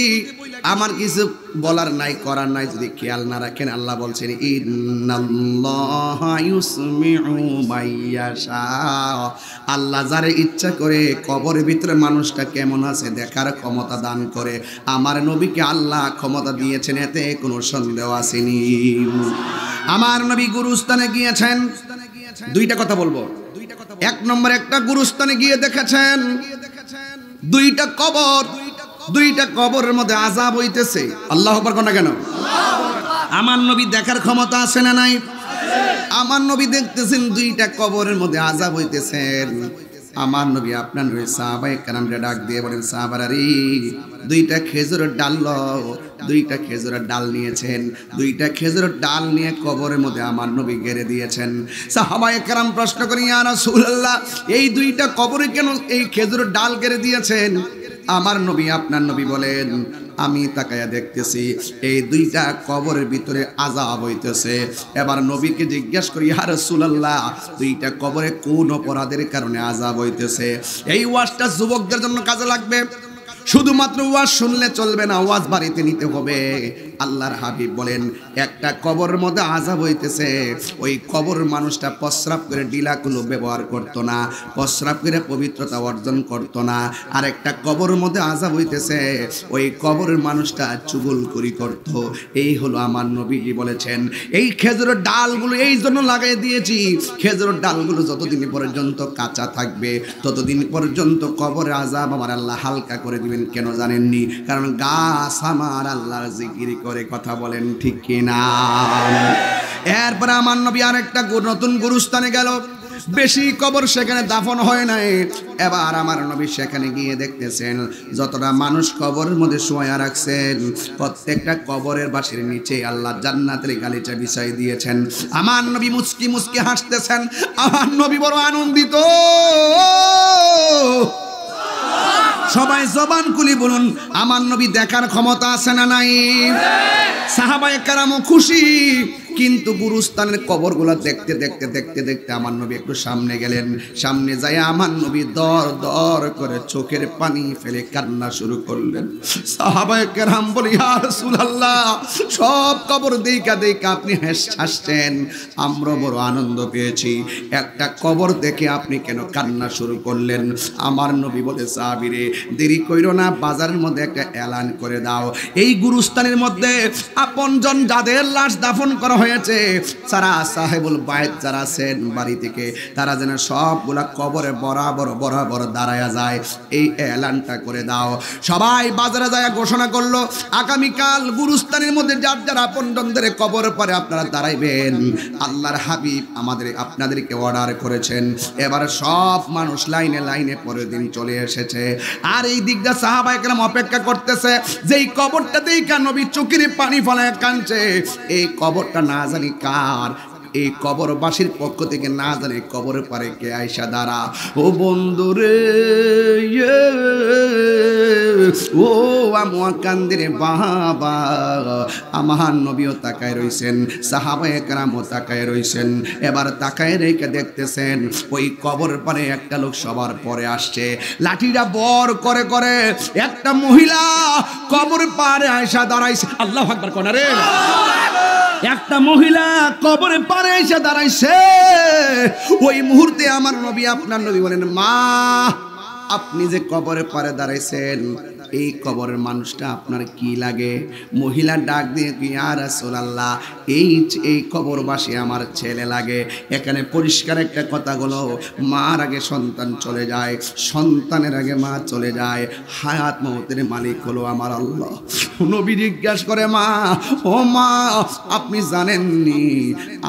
A: আমার কিছু বলার নাই, করার নাই। যদি খেয়াল না রাখেন, আল্লাহ বলছেন ইন্নাল্লাহা ইউসমিউ মাইয়াশা, আল্লাহ যারে ইচ্ছা করে কবরের ভিতরে মানুষটা কেমন আছে দেখার ক্ষমতা দান করে। আমার নবীকে আল্লাহ ক্ষমতা দিয়েছেন, এতে কোনো সন্দেহ আসেনি। আমার নবী গুরুস্থানে গিয়েছেন, দুইটা কথা বলবো। এক নম্বর, একটা গুরুস্থানে গিয়ে দেখেছেন দুইটা কবর, দুইটা কবরের মধ্যে আযাব হইতেছে। আল্লাহু আকবার কোন কেন? আমার নবী দেখার ক্ষমতা আছে না নাই? আমার নবী দেখতেছেন দুইটা কবরের মধ্যে আযাব হইতেছেন। আমার নবী আপনার নবী সাহাবায়ে কেরামকে ডাক দিয়ে বলেন, সাহাবারা রে, দুইটা খেজুরের ডাল লও। দুইটা খেজুরের ডাল নিয়েছেন, দুইটা খেজুরের ডাল নিয়ে কবরের মধ্যে আমার নবী গেড়ে দিয়েছেন। সাহাবায়ে কেরাম প্রশ্ন করেন, ইয়া রাসূলুল্লাহ, এই দুইটা কবরে কেন এই খেজুরের ডাল গেড়ে দিয়েছেন? আমার নবী আপনার নবী বলেন, আমি তাকায়া দেখতেছি এই দুইটা কবরের ভিতরে আযাব হইতেছে। এবার নবীকে জিজ্ঞেস করি, ইয়া রাসূলুল্লাহ, দুইটা কবরে কোন অপরাধের কারণে আযাব হইতেছে? এই ওয়াজটা যুবকদের জন্য কাজে লাগবে। শুধুমাত্র ওয়াজ শুনলে চলবে না, ওয়াজ বাড়িতে নিতে হবে। আল্লাহর হাবিব বলেন একটা কবরের মধ্যে আযাব হইতেছে, ওই কবর মানুষটা প্রস্রাব করে ডিলাগুলো ব্যবহার করতো না, প্রস্রাব করে পবিত্রতা অর্জন করতো না। আর একটা কবরের মধ্যে আযাব হইতেছে, ওই কবরের মানুষটা চুগলখড়ি করতো। এই হলো আমার নবীজি বলেছেন। এই খেজুরের ডালগুলো এই জন্য লাগাই দিয়েছি, খেজুরের ডালগুলো যতদিন পর্যন্ত কাঁচা থাকবে ততদিন পর্যন্ত কবরের আযাব আমার আল্লাহ হালকা করে দিবেন। কেন জানেননি? কারণ গাছ আমার আল্লাহর জিকির করে। কথা বলেন ঠিক কিনা? এরপর আমার নবী আর একটা নতুন গুরুস্থানে গেল, বেশি কবর সেখানে দাফন হয় নাই। এবার আমার নবী সেখানে গিয়ে দেখতেছেন যতটা মানুষ কবরের মধ্যে শোয়া রাখছেন, প্রত্যেকটা কবরের বাঁশের নিচে আল্লাহ জান্নাতের গালিচা বিছাই দিয়েছেন। আমার নবী মুচকি মুচকি হাসতেছেন, আমার নবী বড় আনন্দিত। সবাই জবান খুলি বলুন, আমার নবী দেখার ক্ষমতা আছে না নাই? সাহাবায়ে কেরামও খুশি। কিন্তু গুরুস্থানের কবরগুলো দেখতে দেখতে দেখতে দেখতে আমার নবী একটু সামনে গেলেন। সামনে যায় আমার নবী দর দর করে চোখের পানি ফেলে কান্না শুরু করলেন। সাহাবায়ে কেরাম বলে, ইয়া রাসূলুল্লাহ, সব কবর দেখা দেখা আপনি হাসছেন, আমরা বড় আনন্দ পেয়েছি, একটা কবর দেখে আপনি কেন কান্না শুরু করলেন? আমার নবী বলে, সাহাবীরে দেরি কইরো না, বাজারের মধ্যে একটা এলান করে দাও, এই গুরুস্থানের মধ্যে আপনজন যাদের লাশ দাফন করা হয়েছে, যারা সাহেবুল বাইত যারা আছেন বাড়ি থেকে, তারা যেন সবগুলা কবরে বরাবর বরাবর দাঁড়ায়া যায়, এই এলানটা করে দাও। সবাই বাজারে যায় ঘোষণা করলো, আগামীকাল গুরুস্থানের মধ্যে যার যারা আপনজনদের কবর পরে আপনারা দাঁড়াইবেন, আল্লাহর হাবিব আপনাদেরকে অর্ডার করেছেন। এবার সব মানুষ লাইনে লাইনে পরের দিন চলে এসেছে। আর এই দিকটা সাহাবায়ে কেরাম অপেক্ষা করতেছে, যেই কবরটা দেখা নবী চোখের পানি ফেলায় কাঁদছে, এই কবরটা না জানি কার, এই কবরবাসীর পক্ষ থেকে না জানি কবরের পারে কে আয়সা দাঁড়া। ও বন্ধুরে, ও আমার কান্দিরে বাবা, আমার নবীও তাকায় রইছেন, সাহাবায়ে কেরামও তাকায় রইছেন। এবার তাকায় রেখে দেখতেছেন ওই কবরের পারে একটা লোক সবার পরে আসছে, লাঠিটা বর করে করে একটা মহিলা কবরের পারে আয়সা দাঁড়াইছে। আল্লাহু আকবার কোন রে, একটা মহিলা কবরে পারে এসে দাঁড়াইছে। ওই মুহূর্তে আমার নবী, আপনার নবী বলেন, মা, আপনি যে কবরে পারে দাঁড়াইছেন, এই কবরের মানুষটা আপনার কি লাগে? মহিলা ডাক দিয়ে, ইয়া রাসূলুল্লাহ, এই কবরবাসী আমার ছেলে লাগে। এখানে পরিষ্কার একটা কথা হলো, মার আগে সন্তান চলে যায়, সন্তানের আগে মা চলে যায়, হায়াত মওতের মালিক হলো আমার আল্লাহ। নবী জিজ্ঞাসা করে, মা, ও মা, আপনি জানেননি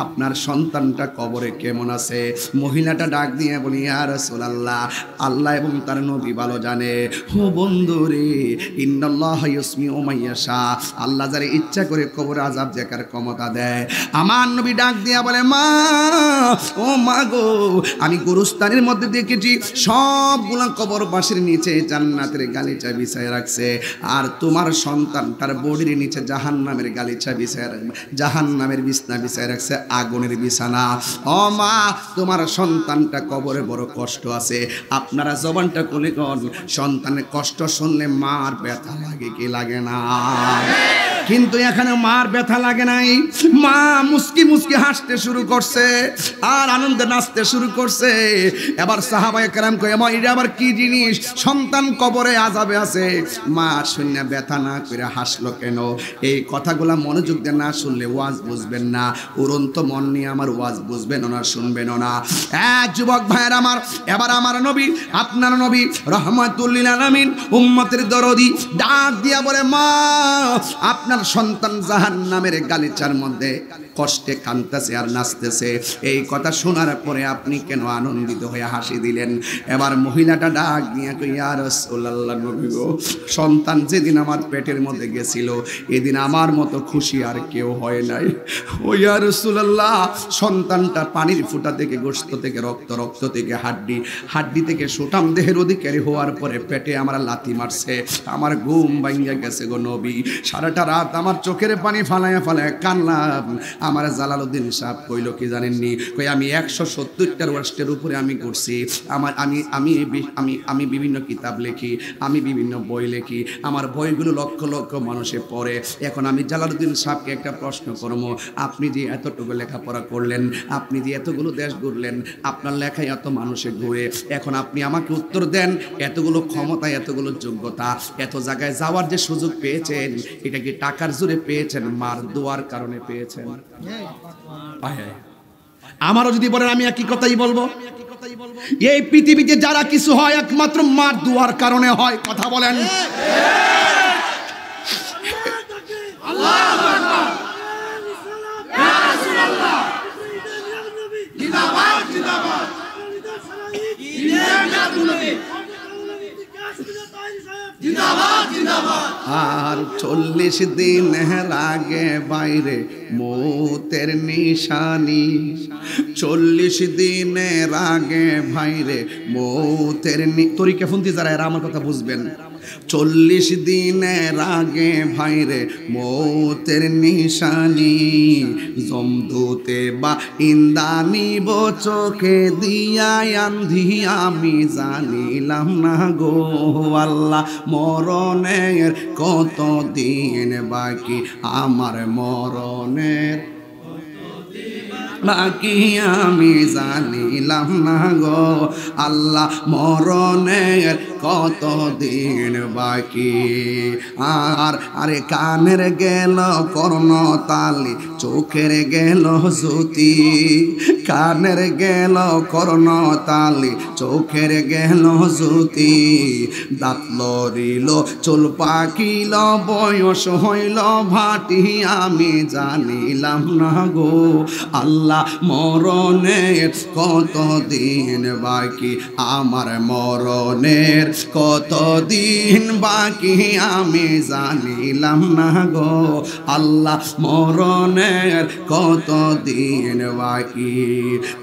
A: আপনার সন্তানটা কবরে কেমন আছে? মহিলাটা ডাক দিয়ে বলি, ইয়া রাসূলুল্লাহ, আল্লাহ এবং তার নবী ভালো জানে। ও বন্ধুরে, ইন্নাল্লাহা ইউসমিউ মান ইয়াশা, আল্লাহ যারে ইচ্ছা করে কবরে আযাব দেখার ক্ষমতা দেয়। আমার নবী ডাক দিয়া বলে, মা, ও মা গো, আমি গুরুস্থানের মধ্যে দেখেছি সবগুলা কবরবাসীর নিচে জান্নাতের গালিচা বিছায় রাখছে, আর তোমার সন্তানটার বডির নিচে জাহান্নামের গালিচা বিছায়, জাহান্নামের বিছানা বিছায় রাখছে, আগুনের বিছানা। ও মা, তোমার সন্তানটা কবরে বড় কষ্ট আছে। আপনারা জবানটা খুলে কোন, সন্তানের কষ্ট শুনলে মার ব্যথা লাগে কি লাগে না? কিন্তু এখানে মার ব্যথা লাগে নাই। মা মুস্কি মুস্কি হাসতে শুরু করছে আর আনন্দে নাচতে শুরু করছে। এবার সাহাবায়ে কেরাম কয়, মা, এটা আবার কি জিনিস? সন্তান কবরে আযাবে আছে। মা শুনে ব্যথা না করে হাসলো কেন? এই কথাগুলা মনোযোগ দিয়ে না শুনলে ওয়াজ বুঝবেন না। উড়ন্ত মন নিয়ে আমার ওয়াজ বুঝবেন না, শুনবেন না। যুবক ভাইয়ের আমার, এবার আমার নবী, আপনার নবী রহমাতুল লিল আলামিন, উম্মতের দরদি ডাক দিয়া বলে, মা, আপনার সন্তান জাহান্নামের গালিচার মধ্যে কষ্টে কাঁদতেছে আর নাচতেছে। এই কথা শোনার পরে আপনি কেন আনন্দিত হয়ে হাসি দিলেন? এবার মহিলাটা ডাক দিয়ে কই, ইয়া রাসূলুল্লাহ, নবী গো, সন্তান যেদিন আমার পেটের মধ্যে গেছিল এদিন আমার মতো খুশি আর কেউ হয় নাই। ও ইয়া রাসূলুল্লাহ, সন্তানটা পানির ফুটা থেকে, গোশত থেকে রক্ত, রক্ত থেকে হাড্ডি, হাড্ডি থেকে সুঠাম দেহের অধিকারী হওয়ার পরে পেটে আমার লাথি মারছে, আমার ঘুম ভাঙিয়া গেছে গো নবী। সারাটা রাত হঠাৎ আমার চোখের পানি ফালায়া ফালায়া কানলাম। আমার জালালউদ্দিন সাহেব কইল কি জানেননি, কই আমি 170টার ওয়ার্স্টের উপরে আমি করছি। আমি বিভিন্ন কিতাব লিখি, আমি বিভিন্ন বই লিখি, আমার বইগুলো লক্ষ লক্ষ মানুষে পড়ে। এখন আমি জালালউদ্দিন সাহেবকে একটা প্রশ্ন করবো, আপনি যে এতটুকু লেখাপড়া করলেন, আপনি যে এতগুলো দেশ ঘুরলেন, আপনার লেখায় এত মানুষে ঘুরে, এখন আপনি আমাকে উত্তর দেন, এতগুলো ক্ষমতা, এতগুলো যোগ্যতা, এত জায়গায় যাওয়ার যে সুযোগ পেয়েছেন, এটা কি টাকার জোরে পেয়েছেন, মার দোয়ার কারণে পেয়েছেন? আমারও যদি বলেন আমি একই কথাই বলবো, এই পৃথিবীতে যারা কিছু হয় একমাত্র মার দোয়ার কারণে হয়। কথা বলেন। আর 40 দিনের আগে বাইরে মৌতের নিশানি, 40 দিনের আগে ভাইরে মৌতের তরিকা ফোনতি যারা এরা আমার কথা বুঝবেন। 40 দিনের আগে ভাইরে মৌতের নিশানি, জমদূতে বা ইন্দানি চোখে দিয়া আন্ধি আমি জানিলাম না গো আল্লাহ, মরণের কত দিন বাকি, আমার মরণের বাকি আমি জানিলাম না গো আল্লাহ, মরণের কত দিন বাকি। আর আরে কানের গেল কর্ণতালি, চোখের গেল জ্যোতি, কানের গেল কর্ণতালি, চোখের গেল জ্যোতি, দাঁত লড়িল চুল পাকিল বয়স হইল ভাটি, আমি জানিলাম না গো আল্লাহ, মরণের কত দিন বাকি, আমার মরণের কত দিন বাকি, আমি জানিলাম না গো আল্লাহ, মরণের কত দিন বাকি।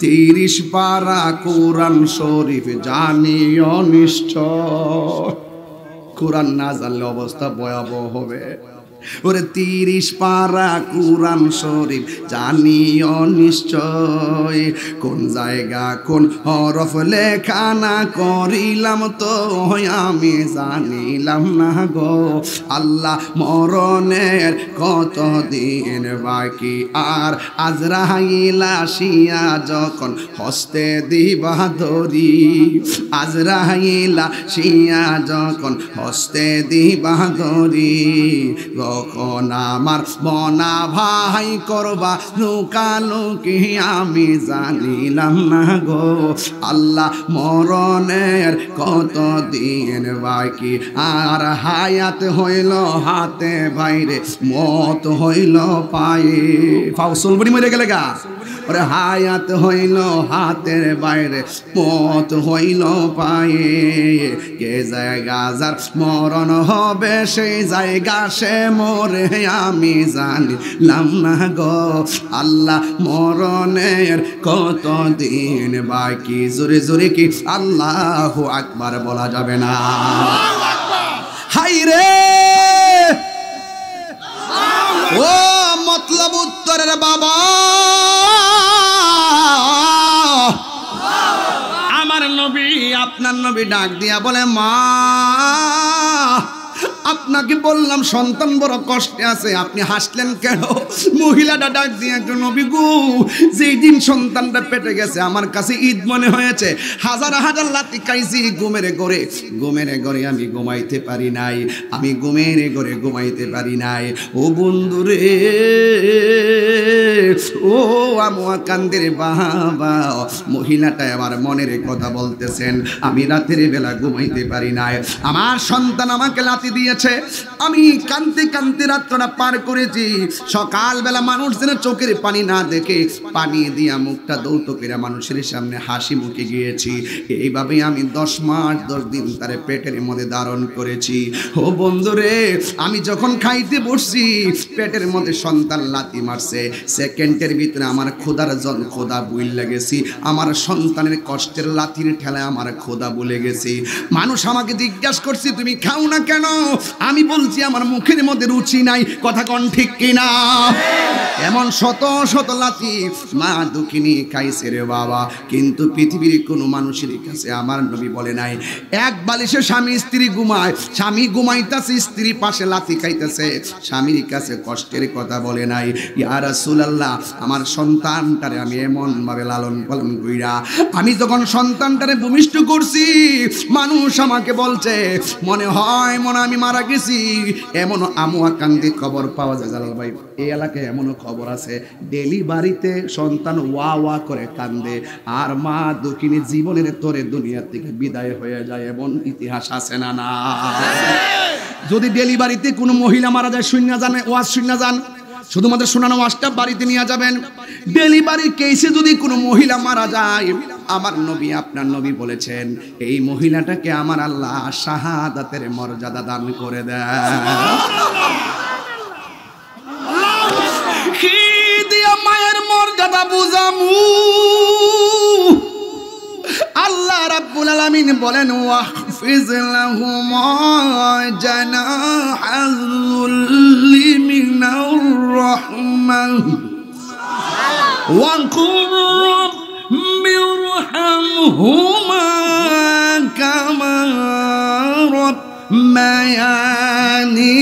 A: 30 পারা কোরআন শরীফ জানিও নিশ্চয়, কোরআন না জানলে অবস্থা ভয়াবহ হবে। ওরে 30 পারা কোরআন শরীফ জানিও নিশ্চয়, কোন জায়গা কোন হরফ লেখা না করিলাম তো আমি জানিলাম না গো আল্লাহ, মরণের কত দিন বাকি। আর আজরাইল আসিয়া যখন হস্তে দিবা ধরি, আজরাইল আসিয়া যখন হস্তে দিবা ধরি, তখন আমার মনা ভাই করবা লুকালুকি, আমি জানিলাম না গো আল্লাহ, মরণের কত দিন বাকি। আর হায়াত হইল হাতে বাইরে, মত হইল পায়ে, ফাউসল বনি মরে গেলে গা। ওরে হায়াত হইল হাতের বাইরে, মত হইল পায়ে, কে জায়গা যার মরণ হবে সেই জায়গা সে মরে, আমি জানিলাম না গো আল্লাহ, মরণের কত দিন বাকি। জোরে জোরে কি আল্লাহু আকবার বলা যাবে না? হাই রে ও মতলব উত্তরের বাবা, আমার নবী আপনার নবী ডাক দিয়া বলে, মা আপনাকে বললাম সন্তান বড় কষ্টে আছে, আপনি হাসলেন কেন? মহিলাটা ডাক দিয়ে, নবী গো, যেই দিন সন্তানটা পেটে গেছে আমার কাছে ঈদ মনে হয়েছে, হাজার হাজার লাথি খাইছি ঘুমের ঘরে আমি ঘুমাইতে পারি নাই, আমি ঘুমের ঘরে ঘুমাইতে পারি নাই। ও বন্ধু রে, ও আমুয়া কান্দের বাবা, মহিলাটা আমার মনের কথা বলতেছেন, আমি রাতের বেলা ঘুমাইতে পারি নাই, আমার সন্তান আমাকে লাথি দিয়েছে, আমি কান্তে কান্তে রাতটা পার করেছি, সকালবেলা মানুষ যেন চোখের পানি না দেখে পানি দিয়া মুখটা দৌত করে মানুষের সামনে হাসি মুখে গিয়েছি। এইভাবে আমি 10 মাস 10 দিন তার পেটের মধ্যে ধারণ করেছি। ও বন্ধুরে, আমি যখন খাইতে বসছি পেটের মধ্যে সন্তান লাথি মারছে, সেকেন্ডের ভিতরে আমার খোদা ভুলে গেছি, আমার সন্তানের কষ্টের লাথির ঠেলায় আমার খোদা ভুলে গেছি। মানুষ আমাকে জিজ্ঞাসা করছে তুমি খাও না কেন? আমি বলছি আমার মুখের মধ্যে রুচি নাই, কথা কোন ঠিক কিনা? এমন শত শত লাথি মা দুঃখিনী খাইছে রে বাবা, কিন্তু পৃথিবীর কোনো মানুষের কাছে আমার নবী বলে নাই এক বালিশে স্বামী স্ত্রী ঘুমায়, স্বামী ঘুমাইতেছে স্ত্রী পাশে লাথি খাইতেছে, স্বামীর কাছে কষ্টের কথা বলে নাই। ইয়া রাসূলুল্লাহ, আমার সন্তানটারে আমি এমন ভাবে লালন পালন কইরা আমি যখন সন্তানটারে ভূমিষ্ঠ করছি, মানুষ আমাকে বলছে মনে হয় আমি মারা গেছি। এমন আমুয়াকান্দি খবর পাওয়া যায় জালাল ভাই, এই এলাকায় এমনও খবর আছে ডেলিভারিতে সন্তান ওয়া ওয়া করে কান্দে আর মা দুঃখিনী জীবনের তোরে দুনিয়া থেকে বিদায় হয়ে যায়, এমন ইতিহাস আছে না? না। যদি ডেলিভারিতে কোনো মহিলা মারা যায় শূন্য জানে ওয়াজ শূন্য যান, শুধুমাত্র শোনানো ওয়াজটা বাড়িতে নিয়ে যাবেন। ডেলিভারি কেসে যদি কোনো মহিলা মারা যায়, আমার নবী আপনার নবী বলেছেন এই মহিলাটাকে আমার আল্লাহ শাহাদাতের মর্যাদা দান করে দেয়। কি দিয়া মায়ের মর্যাদা বুঝামু? আল্লাহ রাব্বুল আলামিন বলেন ওয়াহফিজ লাহুমা জানাহাযুল্লি মিনার রাহমাহ ওয়া কুর রাব্বিরহামহুমা কামা রাব্বায়ানি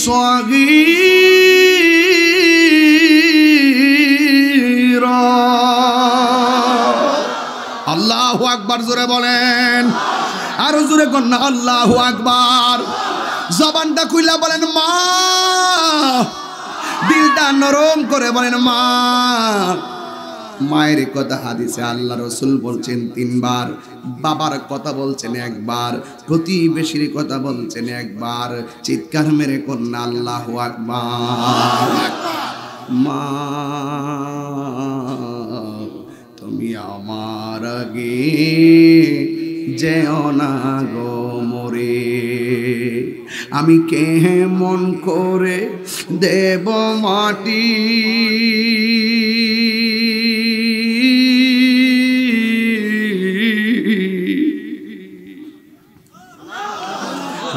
A: সগীরা। আল্লাহু আকবার জোরে বলেন, আরো জোরে কন্যা আল্লাহু আকবার। জবানটা খুইলা বলেন মা, দিলটা নরম করে বলেন মা। মায়ের কথা হাদিসে আল্লাহ রাসূল বলছেন 3 বার, বাবার কথা বলছেন 1 বার, প্রতিবেশীর কথা বলছেন 1 বার। চিৎকার মেরে কন্যা আল্লাহু আকবার। মা তুমি আমার আগে যেও না গো মরে, আমি কেমন করে দেব মাটি,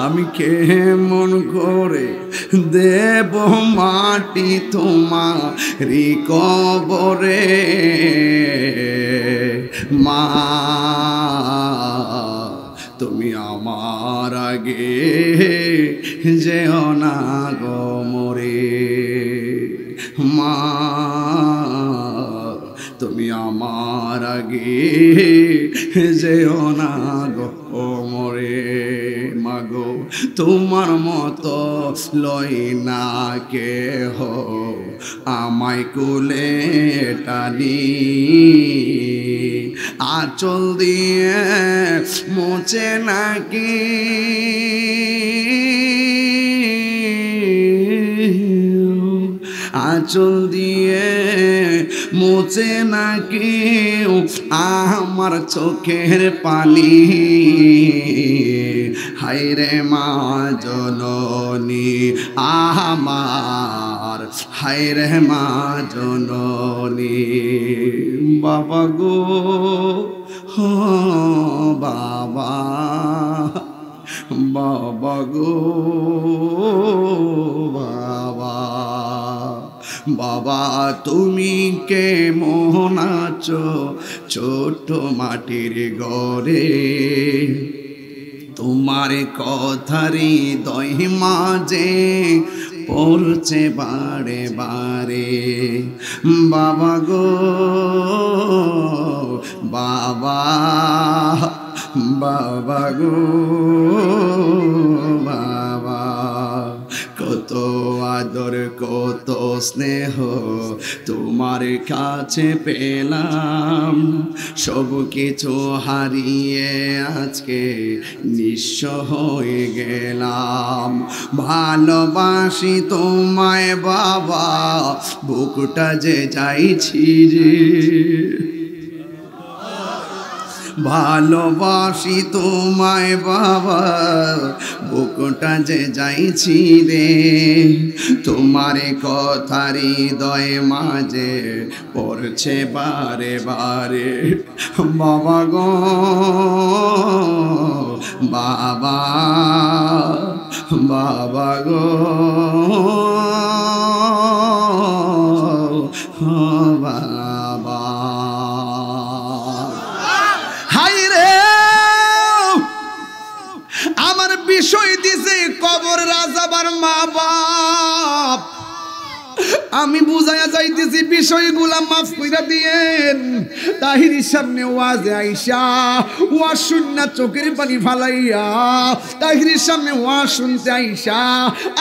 A: আমি কেমন করে দেব মাটি তোমারি কবরে। মা তুমি আমার আগে যেও না গো মরে, মা তুমি আমার আগে যেও না গো মরে। মাগো তোমার মতো লই না কেহ আমায় কোলে টানি, আঁচল দিয়ে মোচে নাকি আঁচল দিয়ে মোচে নাকি আমার চোখের পানি। হায়রে মা জননী আমার, হায়রে মা জননী। বাবা গো হো বাবা, বাবা গো বাবা, বাবা তুমি কেমন আছো ছোট মাটির ঘরে, তোমার কথারি হৃদয় মাঝে পড়ছে বারে বারে। বাবা গো বাবা, বাবা গো বাবা, কত আদর কত স্নেহ তোমার কাছে পেলাম, সব কিছু হারিয়ে আজকে নিঃস্ব হয়ে গেলাম। ভালোবাসি তোমায় বাবা, বুকটা যে চাইছি রে, ভালোবাসি তোমায় বাবা, বুকটা যে যাইছি রে, তোমার কথার হৃদয় মাঝে পড়ছে বারে বারে। বাবা গো বাবা বাবা গো বাবা। হাই রে আমার বিষয় দিছে কবর রাজাবার মা বাপ, আমি বুঝাইয়া যাইতেছি বিষয়গুলা মাফ কইরা দিয়েন। তাহিরির সামনে ওয়াজে আইসা ওয়াজ শুননা চোখের পানি ফালাইয়া, তাহিরির সামনে ওয়াজ শুনতে আইসা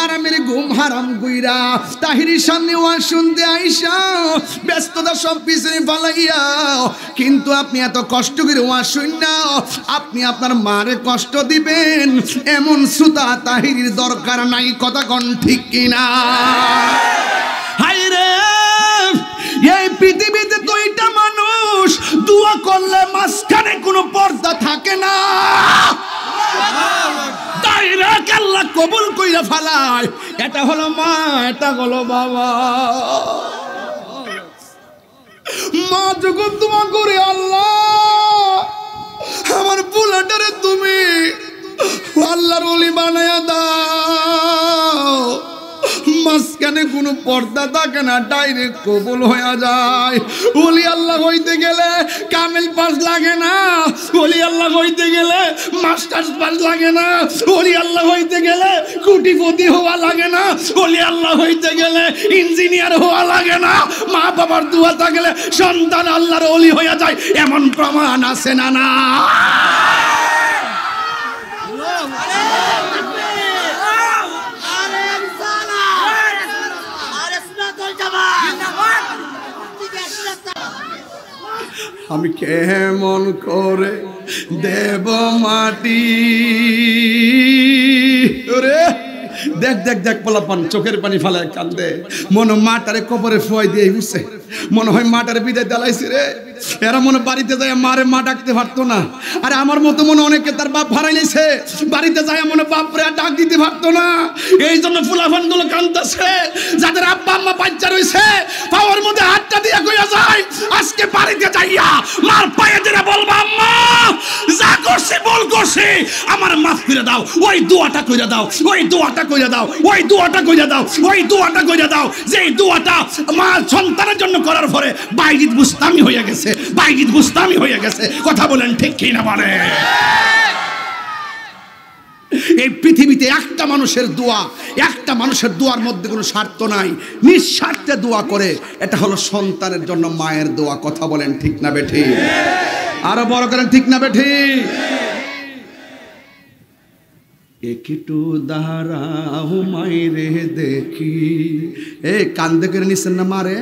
A: আরামের ঘুম হারাম কইরা, তাহিরির সামনে ওয়াজ শুনতে আইসা ব্যস্ততা সব পিছনে ফালাইয়া, কিন্তু আপনি এত কষ্ট করে ওয়াজ শুননা আপনি আপনার মারে কষ্ট দিবেন, এমন শ্রোতা তাহিরির দরকার নাই। কথা কোন ঠিক কিনা? এই পৃথিবীতে দুইটা মানুষ দোয়া করলে মাঝখানে কোনো পর্দা থাকে না, ডাইরেক্ট আল্লাহ কবুল কইরা ফেলায়। এটা হলো মা, এটা হলো বাবা। মা যখন দোয়া করে আল্লাহ আমার পোলাটারে তুমি আল্লাহর ওলি বানায়া দাও, মাঝখানে কোনো পর্দা থাকে না, ডাইরেক্ট কবুল হয়ে যায়। ওলি আল্লাহ হইতে গেলে কামেল পাস লাগে না, ওলি আল্লাহ হইতে গেলে মাস্টার্স পাস লাগে না, ওলি আল্লাহ হইতে গেলে কোটিপতি হওয়া লাগে না, ওলি আল্লাহ হইতে গেলে ইঞ্জিনিয়ার হওয়া লাগে না। মা বাবার দোয়া থাকলে সন্তান আল্লাহর ওলি হয়ে যায়, এমন প্রমাণ আছে না? না আমি কেমন করে দেব মাটি, ওরে দেখ দেখ দেখ পোলাপান চোখের পানি ফালায় কান্দে, মনে মাটারে কবরে ফুয়াই দিয়ে বুঝছে, মনে হয় মাটারে বিদায় দেলাইছে রে। এরা মনে বাড়িতে যায় মারে মা ডাকতে পারতো না, আরে আমার মতো মনে অনেকে তার বাপ হারাই নিছে, বাড়িতে যায় মনে বাপরে ডাক দিতে পারতো না। এই জন্য ফুলাফান গুলো কান্দছে, যাদের আব্বা আম্মা বাচ্চা রয়েছে পাওয়ার মধ্যে হাতটা দিয়ে কইয়া যায় আজকে বাড়িতে যাইয়া মার পায়ে ধরে বলবা আম্মা যা করছি বল করছি আমার মাফ করে দাও, ওই দোয়াটা কইরা দাও, ওই দোয়াটা কইরা দাও, ওই দোয়াটা কইরা দাও, ওই দোয়াটা কইরা দাও। যেই দোয়াটা মা সন্তানের জন্য করার পরে বাইজিদ বুস্তামি হয়ে গেছে, বাইজিদ বুস্তামি হয়ে গেছে। কথা বলেন ঠিক কি না? বলে এই পৃথিবীতে একটা মানুষের দোয়া, একটা মানুষের দোয়ার মধ্যে কোনো স্বার্থ নাই, নিঃস্বার্থে দোয়া করে, এটা হলো সন্তানের জন্য মায়ের দোয়া। কথা বলেন ঠিক না বেঠি? আরো বড় করেন ঠিক না বেঠি? একটু দাঁড়াও মাইরে দেখি, এ কান্দে করে নিছেন না মারে,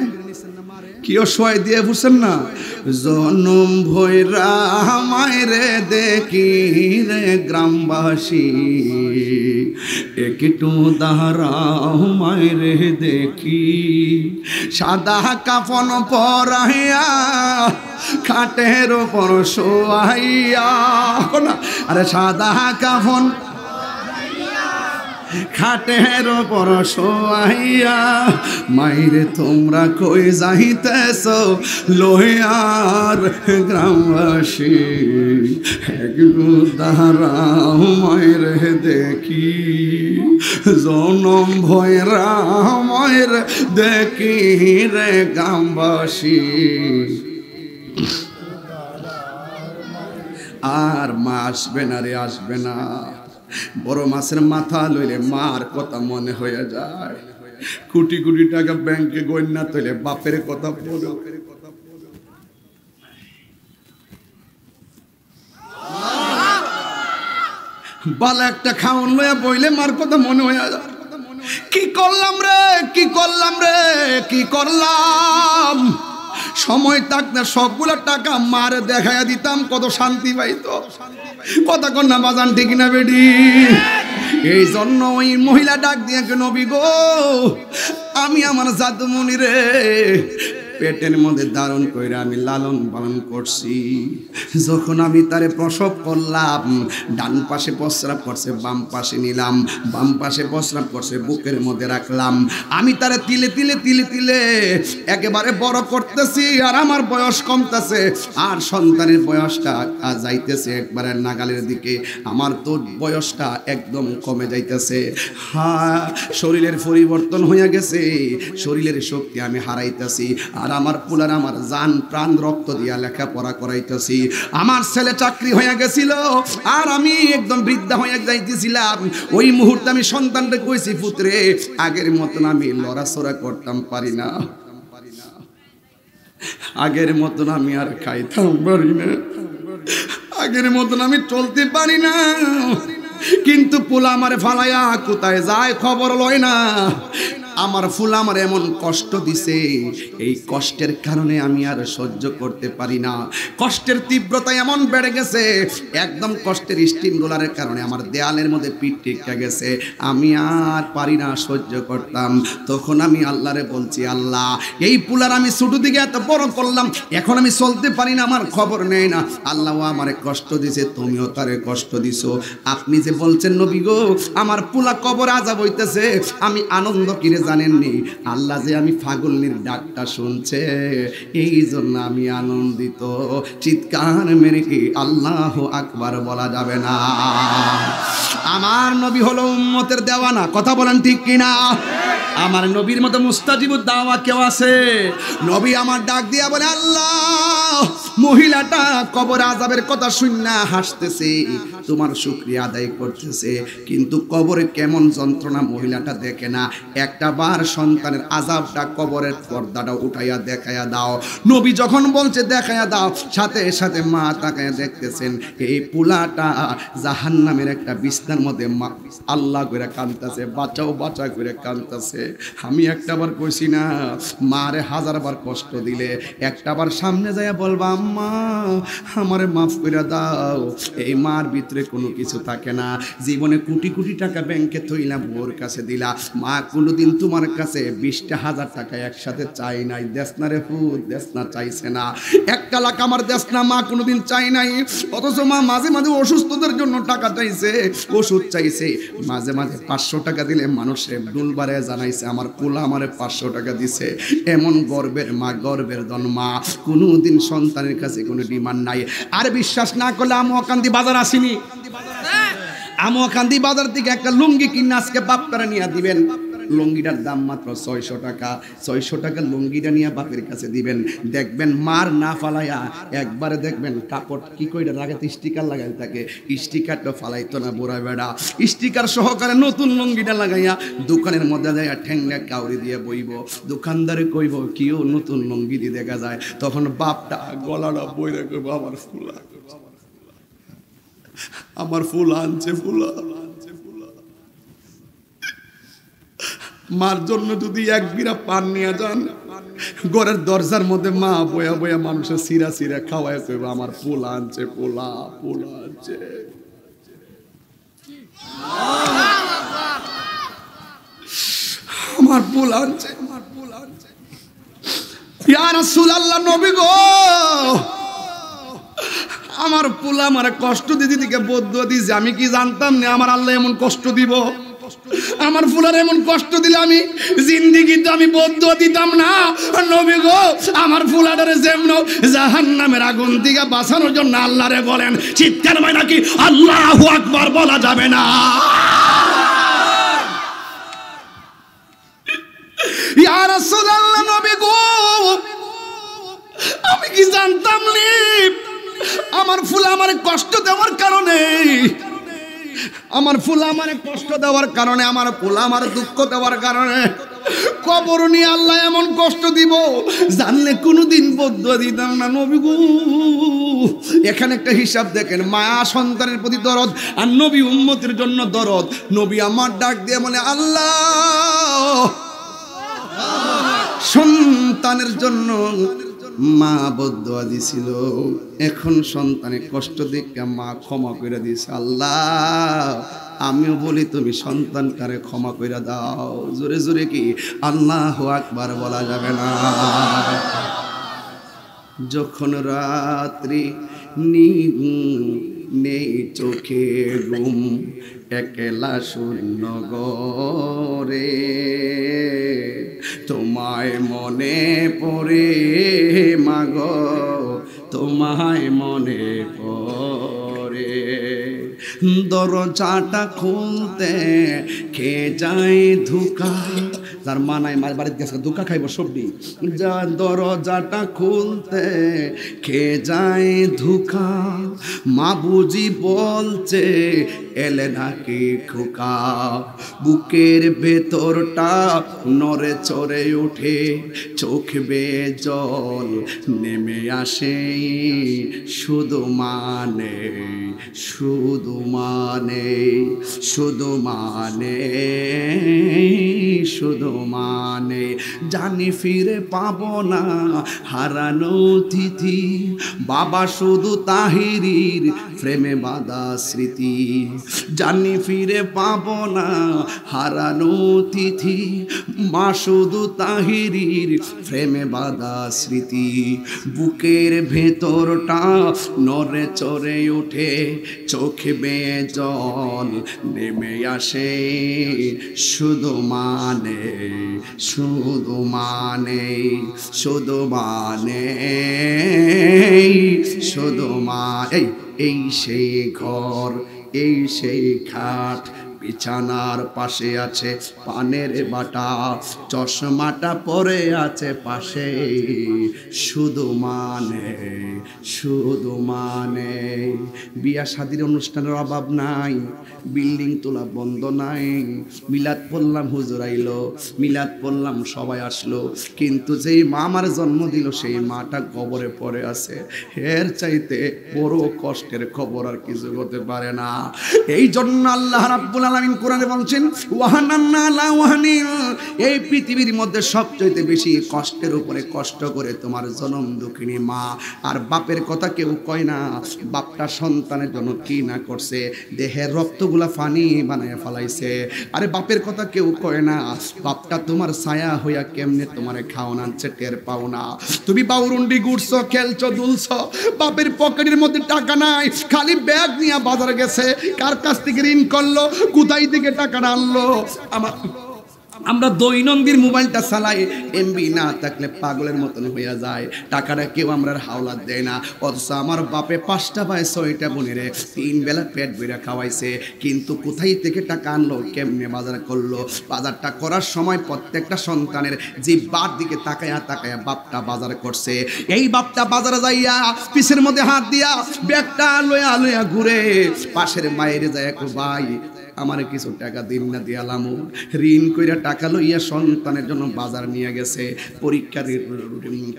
A: কিও শোয়াই দিয়ে বুঝছেন না, জনম ভৈরা মাইরে দেখি রে গ্রামবাসী, একটু দাঁড়াও মাইরে দেখি, সাদা কাফন পরাইয়া খাটের ওপর শোয়াইয়া, আরে সাদা কাফন খাটের ওপর শোয়াইয়া, মাইরে তোমরা কই যাইতেছ লোহার গ্রামবাসী, একটু দাঁড়াও মাইরে দেখি, জনম ভয়রা মায়ের দেখি রে গ্রামবাসী। আর মা আসবে না রে, আসবে না। বড় মাছের মাথা লইলে মার কথা মনে হয়ে যায়, কোটি কোটি টাকা ব্যাংকে গয়না তৈলে বাপের কথা বলো। বালা একটা খাওয়ান লইয়া বইলে মার কথা মনে হয়ে যায়। কি করলাম রে, কি করলাম রে, কি করলাম, সময় থাকতে সবগুলা টাকা মারে দেখাইয়া দিতাম, কত শান্তি পাইতো। কথা কন্যা বাজান ঠিক না বেডি? এই জন্য ওই মহিলা ডাক দিয়ে নবী গো, আমি আমার জাদুমণি রে পেটের মধ্যে ধারণ করে আমি লালন পালন করছি। যখন আমি তারে প্রসব করলাম, ডান পাশে প্রস্রাব করছে, বাম পাশে নিলাম, বাম পাশে প্রস্রাব করছে, বুকের মধ্যে রাখলাম। আমি তারে তিলে তিলে তিলে তিলে একেবারে বড় করতেছি, আর আমার বয়স কমতেছে, আর সন্তানের বয়সটা যাইতেছে একবারে নাগালের দিকে। আমার তো বয়সটা একদম কমে যাইতেছে। হ্যাঁ, শরীরের পরিবর্তন হয়ে গেছে, শরীরের শক্তি আমি হারাইতেছি। আর আমার পুলার আমার জান প্রাণ রক্ত দিয়া লেখাপড়া করাইতেছি। আমার ছেলে চাকরি হয়ে গেছিল, আর আমি একদম বৃদ্ধা হয়ে যাইতেছিলাম। ওই মুহূর্তে আমি সন্তানটা কইছি, পুত্রে আগের মতন আমি লড়াচড়া করতাম পারি না, আগের মতন আমি আর খাইতাম পারি না, আগের মতন আমি চলতে পারি না। কিন্তু পোলা আমারে ফালাইয়া কোথায় যায় খবর লয় না। আমার ফুল আমার এমন কষ্ট দিছে, এই কষ্টের কারণে আমি আর সহ্য করতে পারি না। কষ্টের তীব্রতা এমন বেড়ে গেছে, একদম কষ্টের স্টিম রোলারের কারণে আমার দেয়ালের মধ্যে পিঠ টিকে গেছে, আমি আর পারি না সহ্য করতাম। তখন আমি আল্লাহরে বলছি, আল্লাহ এই পুলার আমি ছোট দিকে এত বড় করলাম, এখন আমি চলতে পারি না, আমার খবর নেই না। আল্লাহ আমারে কষ্ট দিছে, তুমিও তারে কষ্ট দিছো। আপনি যে বলছেন নবী গো আমার পুলা কবর আযাব হইতেছে, আমি আনন্দ কিনে জানেননি, আল্লাহ যে আমি পাগলনির ডাকটা শুনছে, এই জন্য আমি আনন্দিত। চিৎকার মেরে কি আল্লাহু আকবার বলা যাবে না? আমার নবী হলো উম্মতের দেওয়ানা, কথা বলেন ঠিক কিনা? আমার নবীর মতো মুস্তাজিবুদ দাওয়া কেউ আছে? নবী আমার ডাক দিয়া বলে, আল্লাহ মহিলাটা কবর আযাবের কথা শুননা হাসতেছে, তোমার শুকরিয়া আদায় করতেছে, কিন্তু কবরে কেমন যন্ত্রণা মহিলাটা দেখে না। একটা বার সন্তানের আযাবটা কবরের পর্দাটা উঠাইয়া দেখাইয়া দাও। নবী যখন বলছে দেখাইয়া দাও, সাথে সাথে মা তাকাইয়া দেখতেছেন এই পুলাটা জাহান্নামের একটা বিছনার মধ্যে আল্লাহ করে কাঁদতেছে, বাঁচাও বাঁচা করে কাঁদতেছে। আমি একটাবার কইছি না, মারে হাজারবার কষ্ট দিলে একটাবার সামনে যাইয়া বলবা, আম্মা আমারে মাফ করে দাও। এই মার ভিতরে কোনো কিছু থাকে না। জীবনে কোটি কোটি টাকা ব্যাংকে থইলাম, ওর কাছে দিলা, মা কোনোদিন তোমার কাছে 20,000 টাকা একসাথে চাই নাই। দেশনা রে ফুদ, দেশনা চাইছে না। 1 লাখ আমার দেশনা মা কোনোদিন চাই নাই। অথচ মা মাঝে মাঝে অসুস্থতার জন্য টাকা চাইছে, ওষুধ চাইছে, মাঝে মাঝে 500 টাকা দিলে মানুষের দুলবারে জানাইছে আমার পোলা আমারে 500 টাকা দিছে। এমন গর্বের মা, গর্বের ধন মা, কোনোদিন সন্তানের কাছে কোনো ডিমান্ড নাই। আর বিশ্বাস না করলে আমুয়াকান্দি বাজার আসিনি, আমুয়াকান্দি বাজার থেকে একটা লুঙ্গি কিনে আজকে বাপটারা নিয়ে দিবেন। লুঙ্গিটার দাম মাত্র 600 টাকা। 600 টাকা লুঙ্গিটা নিয়ে বাপের কাছে দিবেন, দেখবেন মার না ফালাইয়া একবারে দেখবেন কাপড় কি কইরা লাগাতে স্টিকার লাগাই থাকে, স্টিকারটা ফালাইতো না বুড়া বেড়া, স্টিকার সহকারে নতুন লুঙ্গিটা লাগাইয়া দোকানের মধ্যে যায় ঠ্যাংরা কাউরি দিয়ে বইব। দোকানদারে কইব কিও নতুন লুঙ্গি দিয়ে দেখা যায়, তখন বাপটা গলাটা বইরা কইব আমার ফুলা, আমার ফুল আনছে ফুলা। মার জন্য যদি এক বিরা পান নিয়ে যান, ঘরের দরজার মধ্যে মা বয়া বয়া মানুষের সিরা সিরা খাওয়ায় কইব আমার পোলা আনছে, পোলা পোলা আনছে। আমার পোলা আনছে, আমার পোলা আনছে। ইয়া রাসূলুল্লাহ, নবী গো আমার পোলা আমারে কষ্ট দিদি দিকে বদুয়া দিছে, আমি কি জানতাম না আমার আল্লাহ এমন কষ্ট দিব? আমার ফুলার এমন কষ্ট দিলে আমি জিন্দেগিতে আমি বদুয়া দিতাম না। নবী গো আমার ফুলাটারে যেমন জাহান্নামের আগুন থেকে বাঁচানোর জন্য আল্লাহরে বলেন, চিৎকার হয় নাকি আল্লাহু আকবার বলা যাবে না? ইয়া রাসূলুল্লাহ, নবী গো আমি কি জানতাম নি আমার ফুলা আমারে কষ্ট দেওয়ার কারণে, আমার ফুলা আমারে কষ্ট দেওয়ার কারণে, আমার ফুলা আমার দুঃখ দেওয়ার কারণে কবর নিয়ে আল্লাহ এমন কষ্ট দিব, জানলে কোনোদিন বদুয়া দিতাম না। নবী গো এখানে একটা হিসাব দেখেন, মায়া সন্তানের প্রতি দরদ আর নবী উম্মতের জন্য দরদ। নবী আমার ডাক দিয়ে বলে, আল্লাহ সন্তানের জন্য মা বদুয়া দিছিল, এখন সন্তানের কষ্ট দেখে মা ক্ষমা করে দিছে। আল্লাহ আমিও বলি তুমি সন্তানটারে ক্ষমা কইরা দাও। জোরে জোরে কি আল্লাহু আকবার বলা যাবে না? যখন রাত্রি নেই চোখে ঘুম, একলা শূন্য ঘরে তোমায় মনে পড়ে মাগো, তোমায় মনে পড়ে। দরজাটা খুলতে খেয়ে যায় ধোঁকা, যার মা নাই মার বাড়িতে গেছে ধোঁকা খাইব সবজি, যা দরজাটা খুলতে খেয়ে যায় ধোঁকা। মা বুঝি বলছে এলে নাকি খোকা, বুকের ভেতরটা নড়ে চড়ে ওঠে, চোখ বেয়ে জল নেমে আসে, শুধু মানে শুধু মানে শুধু মানে শুধু মানে জানি ফিরে পাবো না হারানো তিথি, বাবা শুধু তাহিরির প্রেমে বাঁধা স্মৃতি। জানি ফিরে পাবো না হারানো তিথি, মা শুধু তাহিরির প্রেমে বাঁধা স্মৃতি। বুকের ভেতরটা নড়ে চড়ে ওঠে, চোখে বেয়ে জল নেমে আসে, শুধু মানে শুধু মানে শুধু মানে শুধু মানে। এই সেই ঘর, এই সেই খাট, বিছানার পাশে আছে পানের বাটা, চশমাটা পরে আছে পাশে, শুধু মানে শুধু মানে। বিয়া শাদির অনুষ্ঠানের অভাব নাই, বিল্ডিং তোলা বন্ধ নাই। মিলাদ পড়লাম, হুজুর আইলো, মিলাদ পড়লাম, সবাই আসলো, কিন্তু যেই মা আমার জন্ম দিল সেই মাটা কবরে পড়ে আছে। এর চাইতে বড় কষ্টের খবর আর কিছু হতে পারে না। এই জন্য আল্লাহ রাব্বুল আলামিন কোরআনে বলছেন ওয়াহানান্না লা ওয়াহানিল, এই পৃথিবীর মধ্যে সবচেয়ে বেশি কষ্টের উপরে কষ্ট করে তোমার জনম দুঃখিনী মা। আর বাপের কথা কেউ কয় না, বাপটা সন্তানের জন্য কি না করছে, দেহের রক্তগুলা পানি বানায় ফেলাইছে। আরে বাপের কথা কেউ কয় না, বাপটা তোমার ছায়া হইয়া কেমনে তোমারে খাওয়ান আনছে টের পাও না। তুমি বাউরুন্ডি ঘুরছো, খেলছো, দুলছো, বাপের পকেটের মধ্যে টাকা নাই, খালি ব্যাগ নিয়ে বাজারে গেছে, কার কাছ থেকে ঋণ করলো, কোথায় থেকে টাকাটা আনলো। আমরা দৈনন্দিন মোবাইলটা চালাই, এমবি না থাকলে পাগলের মতন হইয়া যায়, টাকাটা কেউ আমরা হাওলাত দেয় না। অথচ আমার বাপে 5টা ভাই 6টা বোনেরে 3 বেলা পেট ভরে খাওয়াইছে, কিন্তু কোথায় থেকে টাকা আনলো, কেমনে বাজার করলো। বাজারটা করার সময় প্রত্যেকটা সন্তানের যে বার দিকে তাকায়া তাকায়া বাপটা বাজার করছে। এই বাপটা বাজারে যাইয়া পিছের মধ্যে হাত দিয়া ব্যাগটা লয়া লয়া ঘুরে পাশের মায়ের যায়, ভাই আমারে কিছু টাকা দিন না দিয়ালাম, ঋণ কইরা টাকা লইয়া সন্তানের জন্য বাজার নিয়ে গেছে,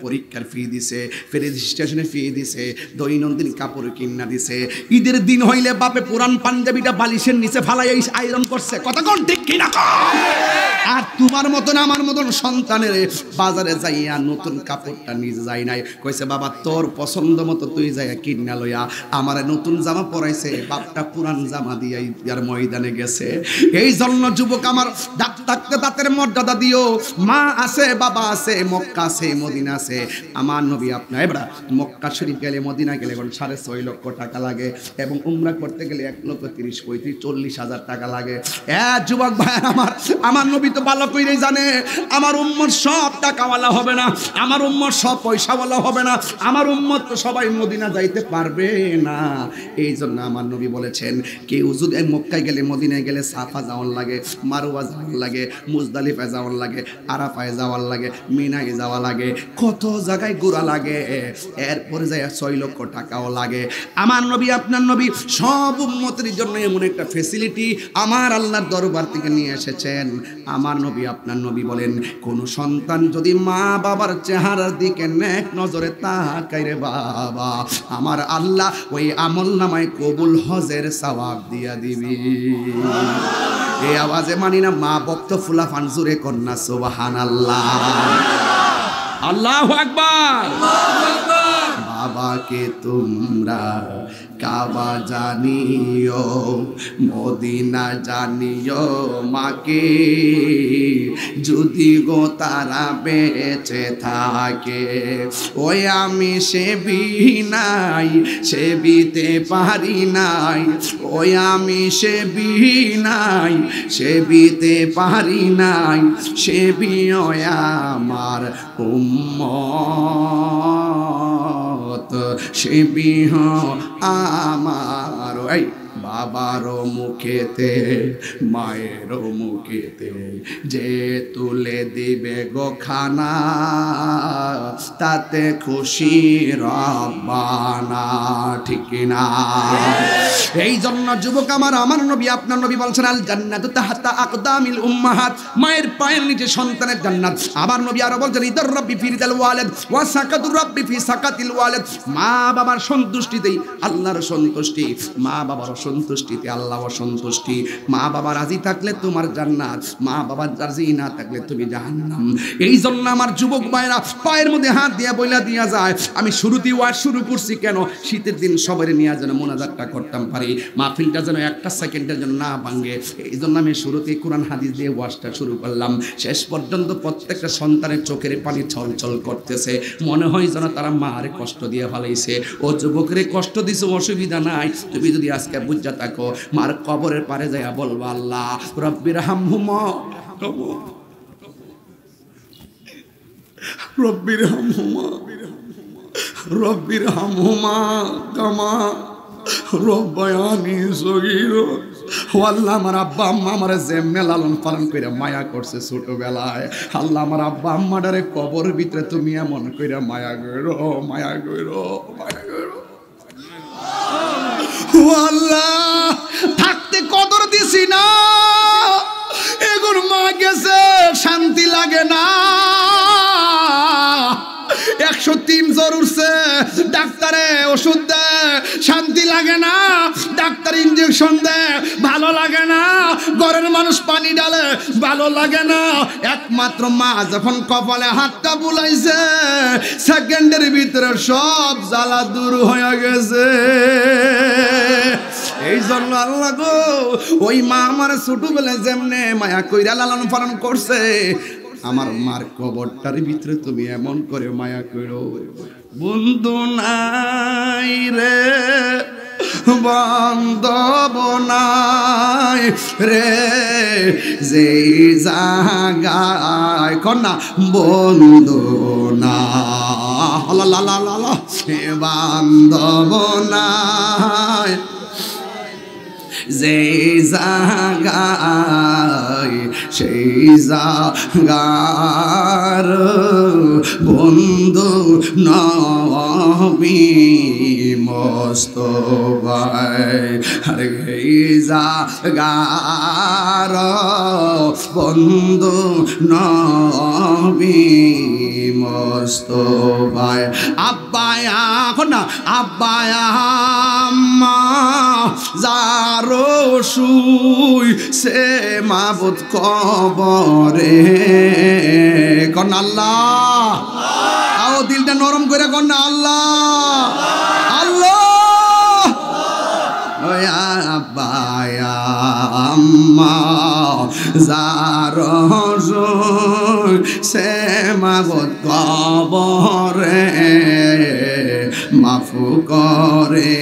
A: পরীক্ষার ফি দিছে, রেজিস্ট্রেশনে ফি দিছে, দৈনন্দিন কাপড় কিনা দিছে। ঈদের দিন হইলে বাপে পুরান পাঞ্জাবিটা বালিশের নিচে ফালাই আয়রন করছে, কথা কোন ঠিক কিনা? আর তোমার মতন আমার মতন সন্তানের বাজারে যাইয়া নতুন কাপড়টা নিজে যাই নাই, কইছে বাবা তোর পছন্দ মতো তুই যাইয়া কিনা লইয়া। আমার নতুন জামা পরাইছে, বাপটা পুরান জামা দিয়া ইয়ার ময়দানে গেছে। এই জন্য যুবক আমার দাঁত থাকতে দাঁতের মর্যাদা দিও। মা আছে, বাবা আছে, মক্কা আছে, মদিনা আছে। আমার নবী আপনার এবার মক্কা শরীফ গেলে, মদিনা গেলে 6.5 লক্ষ টাকা লাগে, এবং উমরা করতে গেলে 1,30,000-1,40,000 টাকা লাগে। যুবক ভাই আমার নবী তো ভালো কইরে জানে আমার উম্মত সব টাকাওয়ালা হবে না, আমার উম্মত সব পয়সাওয়ালা হবে না, আমার উম্মত তো সবাই মদিনা যাইতে পারবে না। এই জন্য আমার নবী বলেছেন কেউ যদি মক্কায় গেলে, মদিনায় গেলে সাফা যাওয়ার লাগে, মারওয়া যাওয়ার লাগে, মুজদালিফায় যাওয়ার লাগে, আরাফায় যাওয়ার লাগে, মিনায় যাওয়া লাগে, কত জায়গায় ঘোরা লাগে, এরপরে যায় 6 লক্ষ টাকাও লাগে। আমার নবী আপনার নবী সব উম্মতের জন্য এমন একটা ফ্যাসিলিটি আমার আল্লাহর দরবার থেকে নিয়ে এসেছেন। আমার নবী আপনার নবী বলেন কোন সন্তান যদি মা বাবার চেহারার দিকে নেক নজরে তাকায় রে বাবা, আমার আল্লাহ ওই আমল নামায় কবুল হজের সওয়াব দিয়া দিবি। এই আওয়াজে মানি না মা ভক্ত ফুলা ফানজুরে কন্যা সুবহানাল্লাহ, আল্লাহু আকবার। বাবা কাবাকে তোমরা কাবা জানিও, মদিনা জানিও মাকে, যদি গো তারা বেঁচে থাকে। ওই আমি সেবি নাই, সেবিতে পারি নাই, ওই আমি সেবি নাই, সেবিতে পারি নাই, সেবিও আমার উম্মত, সেবিহ আমার এই বাবারও মুখেতে মায়েরও মুখেতে যে তুলে দিবে গো খানা, তাতে খুশি রব্বানা, ঠিক না? এই জন্য যুবক আমার নবী আপনার নবী বলছেন আল জান্নাতু তাহতা আকদামিল উম্মাহাত, মায়ের পায়ের নিচে সন্তানের জান্নাত। আবার নবী আরো বলছেন ইদার রাব্বি ফি রিদাল ওয়ালিদ ওয়া সাকাতুর রাব্বি ফি সাকাতিল ওয়ালিদ, মা বাবার সন্তুষ্টিতেই আল্লাহর সন্তুষ্টি, মা বাবার সন্তুষ্টিতে আল্লাহর সন্তুষ্টি। মা বাবা রাজি থাকলে তোমার জান্নাত, মা বাবার রাজি না থাকলে তুমি জাহান্নাম। এই জন্য আমার যুবক ভাইরা পায়ের মধ্যে হাত দিয়া বইলা দিয়া যায়, আমি শুরুতেই ওয়াজ শুরু করছি কেন? শীতের দিন সবাই নিয়ে যেন মোনাজাতটা করতাম পারি, মাহফিলটা যেন একটা সেকেন্ডের জন্য না ভাঙে। এই জন্য আমি শুরুতেই কোরআন হাদিস দিয়ে ওয়াজটা শুরু করলাম। শেষ পর্যন্ত প্রত্যেকটা সন্তানের চোখের পানি ছলছল করতেছে, মনে হয় যেন তারা মারে কষ্ট দিয়ে ফেলাইছে। ও যুবকের কষ্ট দিছে, অসুবিধা নাই, তুমি যদি আজকে বুঝা থাকো মার কবরের পারে যাইয়া বলবো আল্লাহ রব্বির হামহুমা, রব্বির হামহুমা, রব্বির হামহুমা কামা রব্বায়ানি সগীরা। ও আল্লাহ, আমার আব্বা আম্মা আমার যেমনে লালন পালন করে মায়া করছে ছোটবেলায়, আল্লাহ আমার আব্বা আম্মাটারে কবরের ভিতরে তুমি এমন করে মায়া গইরো, মায়া গইরো, মায়া গইরো। ও আল্লাহ, থাকতে কদর দিছি না, এখন মা গেছে শান্তি লাগে না। 103 জ্বর উঠছে, ডাক্তারে ওষুধ দেয় শান্তি লাগে না, ডাক্তার ইঞ্জেকশন দেয় ভালো লাগে না, ঘরের মানুষ পানি ঢালে ভালো লাগে না। একমাত্র মা যখন কপালে হাতটা বুলাইছে, সেকেন্ডের ভিতরে সব জ্বালা দূর হয়ে গেছে। এই জন্য আল্লাহ গো, ওই মা আমার ছোটবেলায় যেমনে মায়া কইরা লালন পালন করছে, আমার মার কবরটার ভিতরে তুমি এমন করে মায়া করো। বন্ধু নাই রে, বান্ধব নাই রে, যে জাগায় কন্যা বন্ধু না, বান্ধব নাই, যে জাগায় সেই জাগার বন্ধু নবী মোস্তফায়, আরে এই জাগার বন্ধু নবী মোস্তফায়। আব্বায়া না, আব্বায়া আম্মা যারো শুই সে মাবুদ কবরে, কন আল্লাহ, আও দিলটা নরম করে কন না আল্লাহ, আল্লাহ। আব্বায়া আম্মা যারো শুই সে মাবুদ কবরে, মাফু করে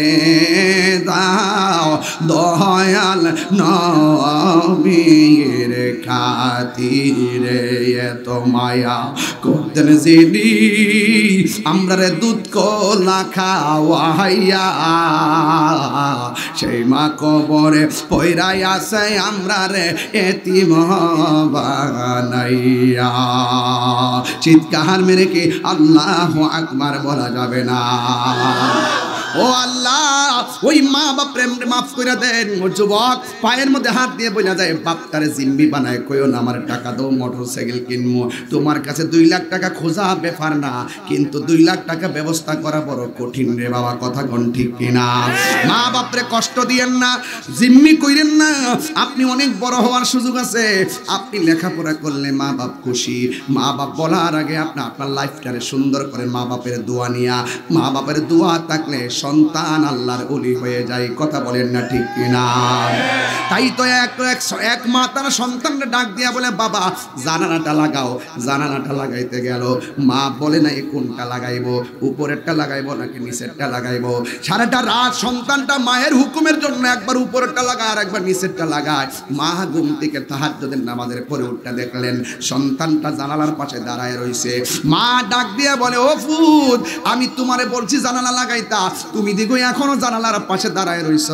A: দাও দয়াল নবীর খাতিরে, এত মায়া করতেন যিনি আমরা রে দুধ কলা খাওয়াইয়া, সেই মা কবরে পয়রাই আছে আমরা রে এতিম বানাইয়া। চিৎকার মেরে কি আল্লাহু আকবার বলা যাবে না? ও আল্লাহ, ওই মা বাপরে মাফ করে দেন। ও যুবক পায়ের মধ্যে হাত দিয়ে বলে যায়, বাপটারে জিম্মি বানায় কইও না আমার টাকা দাও মোটরসাইকেল কিনবো। তোমার কাছে 2 লাখ টাকা খোঁজা ব্যাপার না, কিন্তু 2 লাখ টাকা ব্যবস্থা করা বড় কঠিন রে বাবা, কথা কোন ঠিক কিনা? মা বাপরে কষ্ট দিয়েন না, জিম্মি কইরেন না। আপনি অনেক বড় হওয়ার সুযোগ আছে, আপনি লেখাপড়া করলে মা বাপ খুশি। মা বাপ বলার আগে আপনি আপনার লাইফটারে সুন্দর করে মা বাপের দোয়া নিয়া, মা বাপের দোয়া থাকলে সন্তান আল্লাহর ওলি হয়ে যায়, কথা বলেন না ঠিক কিনা? তাই তো এক মা তার সন্তানকে ডাক দিয়া বলে, বাবা জানালাটা লাগাও। জানালাটা লাগাইতে গেল, মা বলে না কোনটা লাগাইবো, উপরেরটা লাগাইবো নাকি নিচেরটা লাগাইবো। সারাটা রাত সন্তানটা মায়ের হুকুমের জন্য একবার উপরেরটা লাগায় আর একবার নিচেরটা লাগায়। মা ঘুম থেকে তাহাজ্জুদের নামাজের পরে উঠতে দেখলেন সন্তানটা জানালার পাশে দাঁড়ায় রইছে। মা ডাক দিয়া বলে, ও ফুদ, আমি তোমারে বলছি জানালা লাগাইতা, তুমি দেখো এখনো জানালার পাশে দাঁড়ায় রইছ।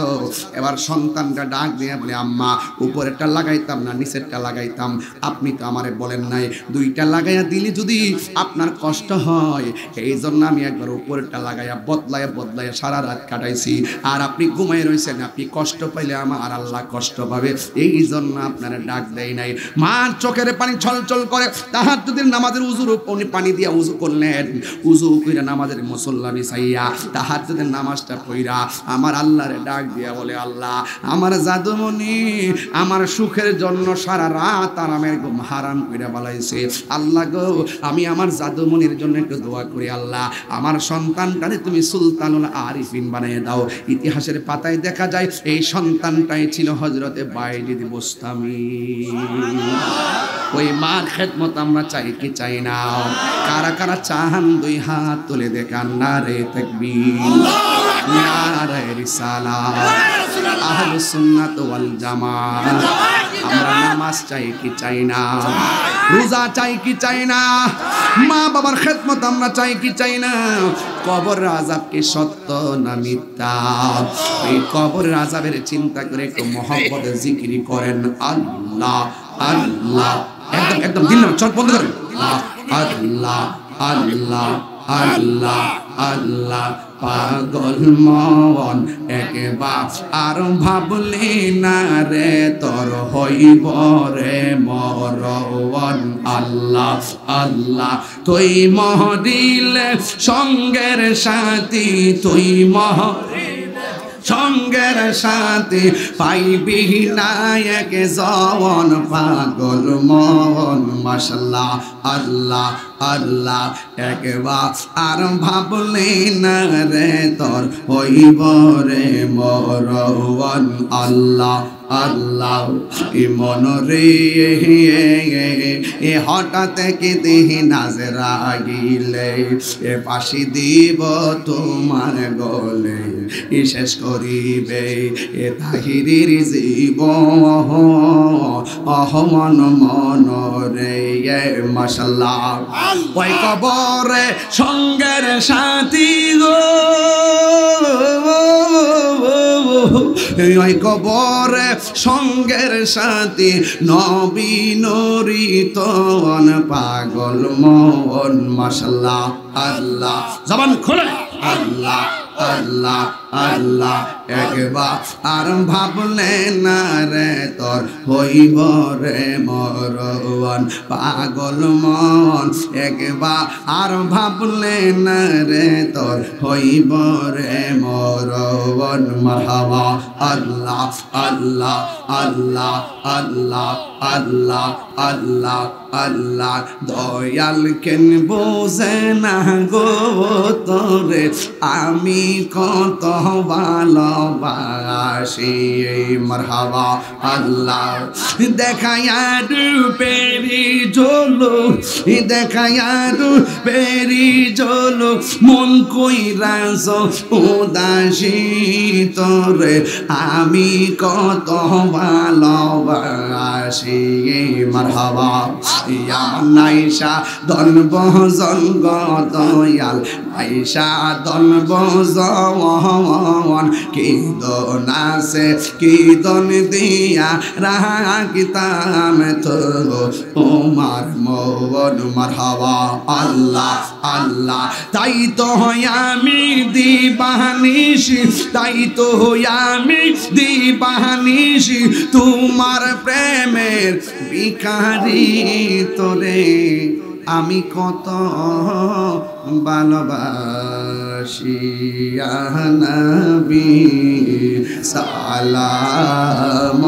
A: এবার সন্তানটা ডাক দিয়া বলে, আম্মা উপরেরটা লাগাইতাম না নিচেরটা লাগাইতাম, আপনি তো আমারে বলেন নাই 2টা লাগাইয়া দিলে যদি আপনার কষ্ট হয়, এই জন্য আমি একবার উপরেরটা লাগাইয়া বদলাইয়া সারা রাত কাটাইছি। আর আপনি ঘুমাই রয়েছেন, আপনি কষ্ট পাইলে আমার আল্লাহ কষ্ট পাবে, এই জন্য আপনারা ডাক দেয় নাই। মার চোখের পানি ছলছল করে। তাহাজ্জুদের নামাজের উজুর উনি পানি দিয়া উজু করলেন, উজু কইরা নামাজের মুসল্লা বিছাইয়া তাহাজ্জুদের নামাজটা পড়া আমার আল্লাহরে ডাক দিয়া বলে, আল্লাহ আমার জাদুমণি আমার সুখের জন্য সারা রাত আরামের ঘুম হারাম কইরা বালাইছে। আল্লাহ গো, আমি আমার জাদুমণির জন্য একটু দোয়া করি, আল্লাহ আমার সন্তানটারে তুমি সুলতানুল আরিফিন বানিয়ে দাও। ইতিহাসের পাতায় দেখা যায় এই সন্তানটাই ছিল হযরতে বাইজিদ বুস্তামি। ওই মার খেদমত আমরা চাই কি চাই না? কারা কারা চাহান 2 হাত তুলে দেখান, নারে তাকবীর, নারে রিসালাত, আহলুস সুন্নাত ওয়াল জামাত। আমরা নামাজ চাই কি চাই না? রোজা চাই কি চাই না? মা বাবার খেদমত আমরা চাই কি চাই না? কবর আযাব কি সত্য না মিথ্যা? এই কবর আযাবের চিন্তা করে একটু মহব্বতে জিকির করেন, আল্লাহ আল্লাহ, একদম দিল না, চল বন্ধ করেন, আল্লাহ আল্লাহ আল্লাহ আল্লাহ। পাগল মন একবার আর ভাবলি না রে, তোর হইব রে মরণ। আল্লাহ আল্লাহ, তুই মহদিলে সঙ্গের সাথী, তুই সঙ্গের সাথে পাইবি না এক জওয়ান পাগল মন। মাশাআল্লাহ আল্লাহ আল্লাহ, একবার আর ভাবলি না রে, তোর হইব রে মরণ। আল্লাহ আল্লাহ, মন রে হঠাৎ কে দেহি নাজরা গিলে, ফাঁসি দিব তোমার গলে, শেষ করিবে তাহিরির জীবন। মন মন রে, মাশাআল্লাহ। ওই কবরে সঙ্গের সাথী গো, ওই কবরে সঙ্গের সাথী নবী নূরিতন পাগল মন। মাশাআল্লাহ আল্লাহ, জবান খোলে, আল্লাহ আল্লাহ আল্লাহ, একবার আর ভাবলে না রে, তোর হইব রে মরণ পাগল মন। একবার আর ভাবলে না রে, তোর হইব রে মরণ। মারহাবা আল্লাহ আল্লাহ আল্লাহ আল্লাহ আল্লাহ আল্লাহ আল্লাহ। দয়াল কেন বোঝে না গো তোরে, আমি কত ভালোবাসি। মারহাবা আল্লাহ। দেখায়া রূপেরি জলো, দেখায়া রূপেরি জলো, মন কইরাছ উদাসী তোরে, আমি কত ভালোবাসি। বাসি মারহাবা ইয়া নাইশা দন বজন দয়াল নাইশা দন বজন কি দন আছে কি দন দিয়া রাখিতাম তো তোমার মন মারহাবা আল্লাহ আল্লাহ তাই তো আমি দিবানিশি তাই তো আমি দিবানিশি তোমার প্রেমের ভিখারি তোরে আমি কত ভালোবাসি ইয়া নবী সালাম